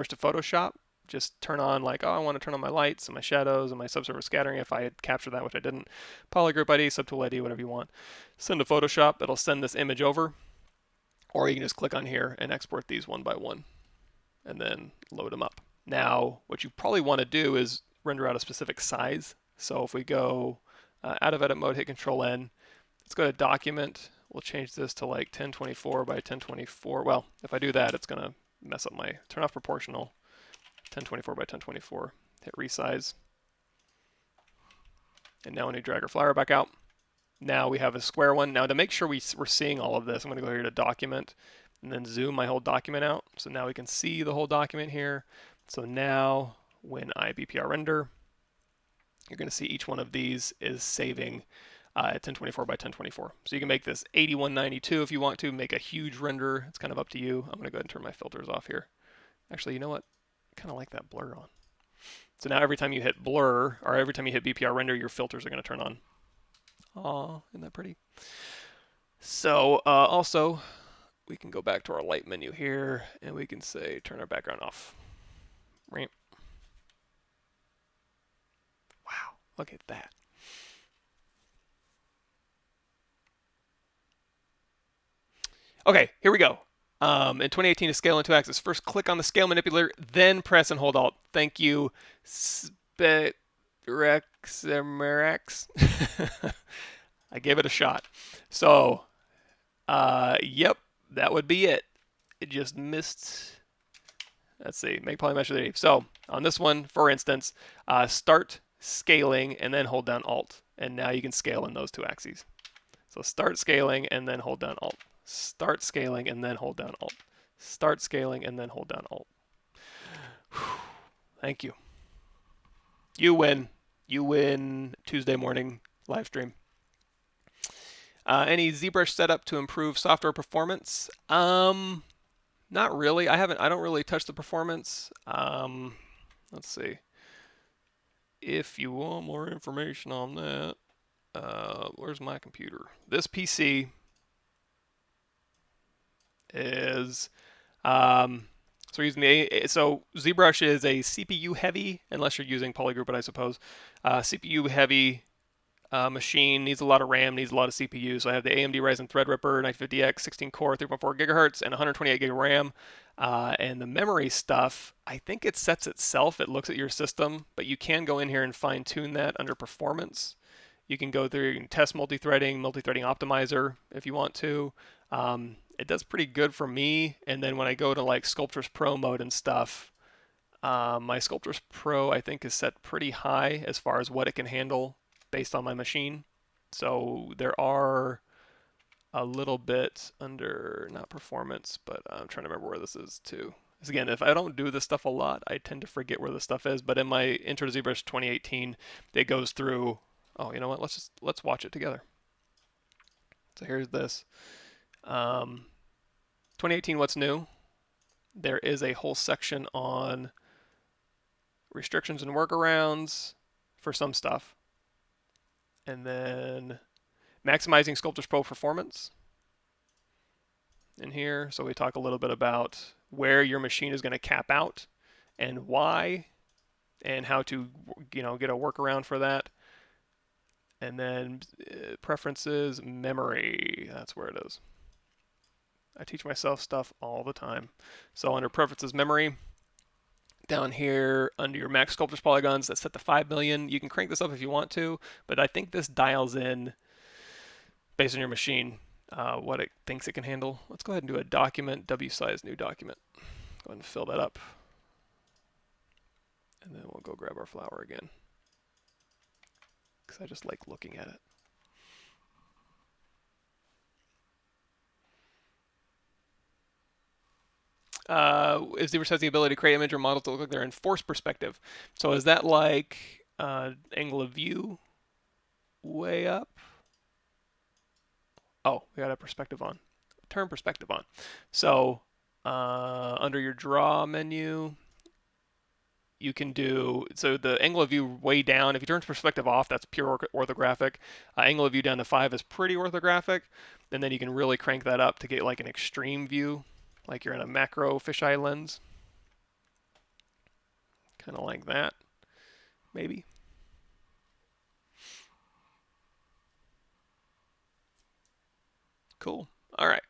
to Photoshop. Just turn on like, oh, I want to turn on my lights and my shadows and my subsurface scattering if I had captured that, which I didn't. Polygroup ID, subtool ID, whatever you want. Send to Photoshop, it'll send this image over. Or you can just click on here and export these one by one and then load them up. Now, what you probably want to do is render out a specific size. So if we go out of edit mode, hit Control N, let's go to document. We'll change this to like 1024 by 1024. Well, if I do that, it's going to mess up my turn off proportional. 1024 by 1024. Hit resize. And now when we drag our flower back out, now we have a square one. Now to make sure we're seeing all of this, I'm going to go here to document and then zoom my whole document out. So now we can see the whole document here. So now when I BPR render, you're going to see each one of these is saving at 1024 by 1024. So you can make this 8192 if you want to, make a huge render. It's kind of up to you. I'm going to go ahead and turn my filters off here. Actually, you know what? I kind of like that blur on. So now every time you hit blur, or every time you hit BPR render, your filters are going to turn on. Aw, isn't that pretty? So also, we can go back to our light menu here, and we can say turn our background off. Right. Wow, look at that. Okay, here we go. In 2018, to scale in 2 axes, first click on the scale manipulator, then press and hold Alt. Thank you, Spetrex. I gave it a shot. So, yep, that would be it. It just missed. Let's see, make polymesh with 80. So on this one, for instance, start scaling and then hold down Alt. And now you can scale in those 2 axes. So start scaling and then hold down Alt. Start scaling and then hold down Alt. Start scaling and then hold down Alt. Thank you. You win. You win Tuesday morning live stream. Any ZBrush setup to improve software performance? Not really. I don't really touch the performance. Let's see. If you want more information on that, where's my computer? This PC is so we're using so ZBrush is a CPU heavy, unless you're using polygroup, I suppose. CPU heavy machine, needs a lot of RAM, needs a lot of CPU. So I have the AMD Ryzen Threadripper 950X, 16 core, 3.4 gigahertz, and 128 gig RAM. And the memory stuff, I think it sets itself. It looks at your system, but you can go in here and fine tune that under performance. You can go through, you can test multi-threading optimizer if you want to. It does pretty good for me. And then when I go to like Sculptors Pro mode and stuff, my Sculptors Pro I think is set pretty high as far as what it can handle based on my machine. So there are a little bit under, not performance, but I'm trying to remember where this is too. Because again, if I don't do this stuff a lot, I tend to forget where this stuff is. But in my Intro to ZBrush 2018, it goes through, oh, you know what, let's watch it together. So here's this. 2018, what's new? There is a whole section on restrictions and workarounds for some stuff. And then maximizing Sculptors Pro performance in here. So we talk a little bit about where your machine is going to cap out and why, and how to, get a workaround for that. And then preferences, memory, that's where it is. I teach myself stuff all the time. So under preferences, memory, Down here under your max sculptors polygons, that's set to 5 million. You can crank this up if you want to, but I think this dials in based on your machine what it thinks it can handle. Let's go ahead and do a document, W size new document. Go ahead and fill that up. And then we'll go grab our flower again, because I just like looking at it. ZBrush has the ability to create image or models to look like they're in forced perspective. So is that like angle of view way up? Oh, we got a perspective on. Turn perspective on. So under your draw menu, you can do, so the angle of view way down, if you turn perspective off, that's pure orthographic. Angle of view down to 5 is pretty orthographic. And then you can really crank that up to get like an extreme view, like you're in a macro fisheye lens. Kind of like that, maybe. Cool. All right.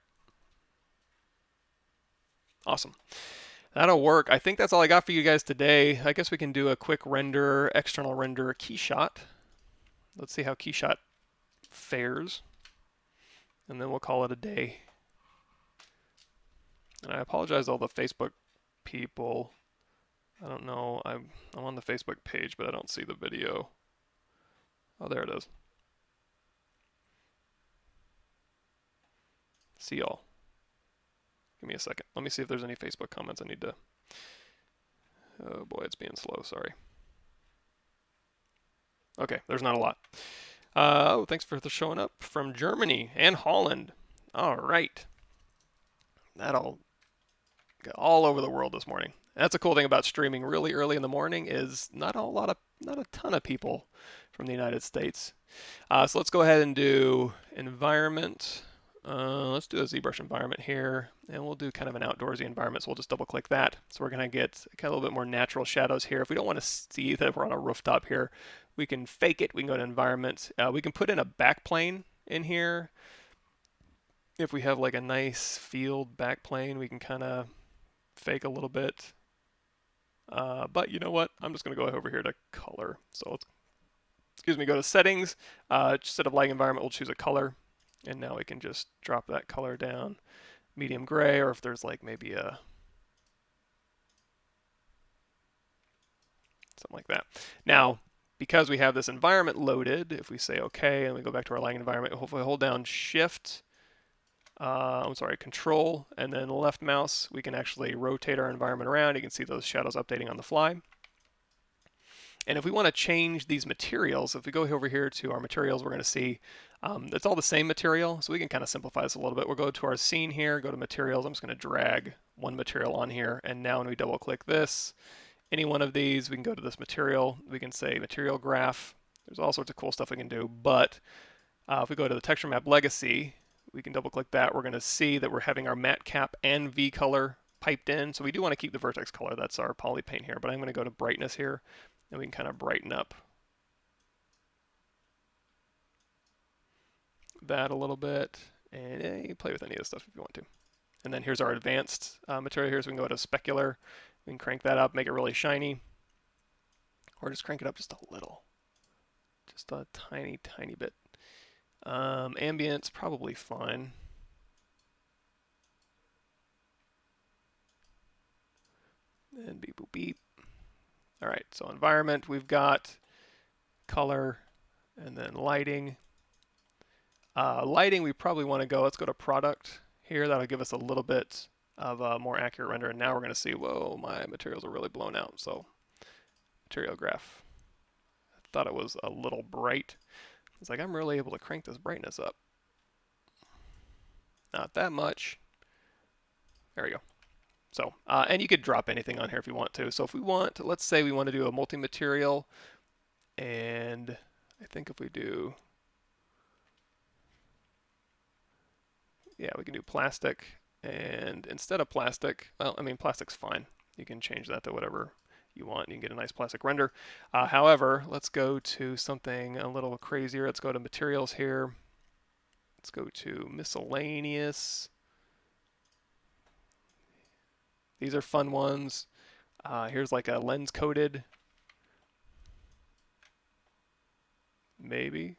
Awesome. That'll work. I think that's all I got for you guys today. I guess we can do a quick render, external render keyshot. Let's see how keyshot fares. And then we'll call it a day. And I apologize to all the Facebook people. I don't know. I'm on the Facebook page, but I don't see the video. Oh, there it is. See y'all. Give me a second. Let me see if there's any Facebook comments I need to... Oh boy, it's being slow. Sorry. Okay, there's not a lot. Oh, thanks for showing up from Germany and Holland. All right. That'll get all over the world this morning. That's a cool thing about streaming really early in the morning is not a ton of people from the United States. So let's go ahead and do environment. Let's do a ZBrush environment here, and we'll do kind of an outdoorsy environment. So we'll just double click that. So we're gonna get kind of a little bit more natural shadows here. If we don't want to see that we're on a rooftop here, we can fake it. We can go to environment. We can put in a backplane in here. If we have like a nice field backplane, we can kind of fake a little bit. But you know what? I'm just gonna go over here to color. So let's, go to settings. Instead of lighting environment, we'll choose a color. And now we can just drop that color down, medium gray, or if there's like maybe a, something like that. Now, because we have this environment loaded, if we say OK and we go back to our lighting environment, if we hold down Shift, Control, and then left mouse, we can actually rotate our environment around. You can see those shadows updating on the fly. And if we want to change these materials, if we go over here to our materials, we're going to see it's all the same material. So we can kind of simplify this a little bit. We'll go to our scene here, go to materials. I'm just going to drag one material on here. And now when we double click this, any one of these, we can go to this material. We can say material graph. There's all sorts of cool stuff we can do. But if we go to the texture map legacy, we can double click that. We're going to see that we're having our matte cap and V color piped in. So we do want to keep the vertex color. That's our poly paint here. But I'm going to go to brightness here. And we can kind of brighten up that a little bit. And you play with any of this stuff if you want to. And then here's our advanced material here. So we can go to specular. We can crank that up, make it really shiny. Or just crank it up just a little. Just a tiny, tiny bit. Ambient's probably fine. And beep, boop, beep. All right, so environment, we've got color, and then lighting. Lighting, we probably want to go, let's go to product here. That'll give us a little bit of a more accurate render. And now we're going to see, whoa, my materials are really blown out. So material graph. I thought it was a little bright. It's like I'm really able to crank this brightness up. Not that much. There we go. So, and you could drop anything on here if you want to. So if we want, let's say we want to do a multi-material, and I think if we do, yeah, we can do plastic, and instead of plastic, well, I mean, plastic's fine. You can change that to whatever you want. You can get a nice plastic render. However, let's go to something a little crazier. Let's go to materials here. Let's go to miscellaneous. These are fun ones. Here's like a lens coated, maybe.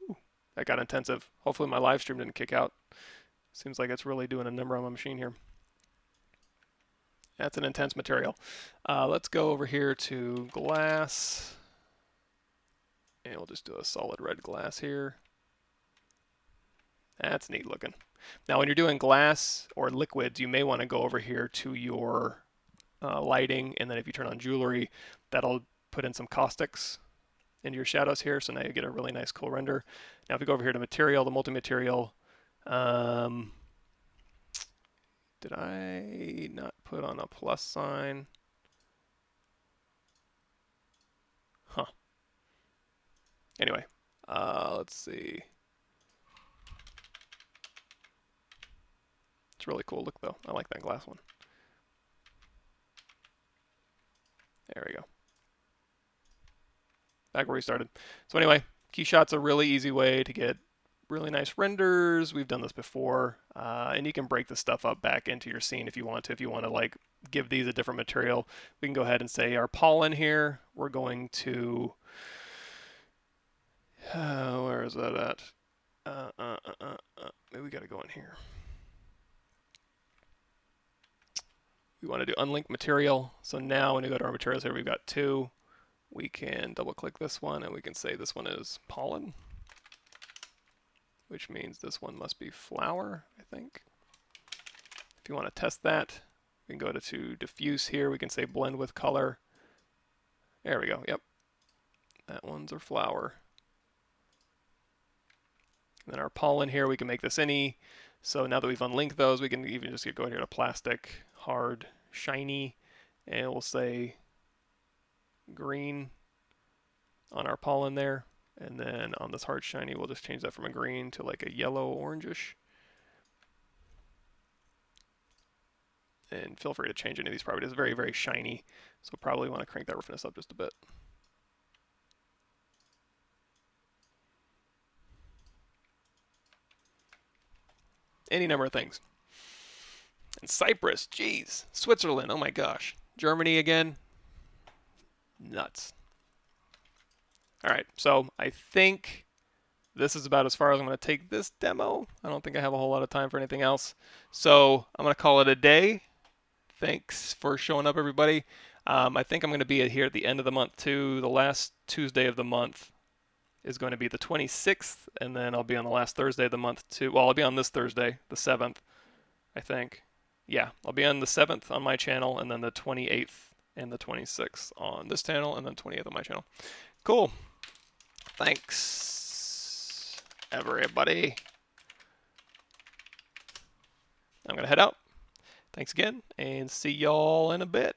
Ooh, that got intensive. Hopefully my live stream didn't kick out. Seems like it's really doing a number on my machine here. That's an intense material. Let's go over here to glass. And we'll just do a solid red glass here. That's neat looking. Now when you're doing glass or liquids, you may want to go over here to your lighting, and then if you turn on jewelry, that'll put in some caustics into your shadows here, so now you get a really nice cool render. Now if we go over here to material, the multi-material, did I not put on a plus sign? Huh. Anyway, let's see. It's really cool look though. I like that glass one. There we go. Back where we started. So anyway, Keyshot's a really easy way to get really nice renders. We've done this before, and you can break this stuff up back into your scene if you want to. If you want to like give these a different material, we can go ahead and say our pollen here. We're going to where is that at? Maybe we got to go in here. We want to do unlinked material. So now when we go to our materials here, we've got two. We can double click this one and we can say this one is pollen, which means this one must be flower, I think. If you want to test that, we can go to diffuse here. We can say blend with color. There we go. Yep. That one's our flower. And then our pollen here, we can make this any. So now that we've unlinked those, we can even just go here to plastic, hard, shiny, and we'll say green on our pollen there. And then on this hard shiny, we'll just change that from a green to like a yellow orangish. And feel free to change any of these properties. It's very, very shiny, so probably want to crank that roughness up just a bit. Any number of things. And Cyprus, geez. Switzerland, oh my gosh. Germany again. Nuts. All right, so I think this is about as far as I'm going to take this demo. I don't think I have a whole lot of time for anything else. So I'm going to call it a day. Thanks for showing up, everybody. I think I'm going to be here at the end of the month, too. The last Tuesday of the month is going to be the 26th, and then I'll be on the last Thursday of the month, too. Well, I'll be on this Thursday, the 7th, I think. Yeah, I'll be on the 7th on my channel, and then the 28th and the 26th on this channel, and then 28th on my channel. Cool. Thanks, everybody. I'm going to head out. Thanks again, and see y'all in a bit.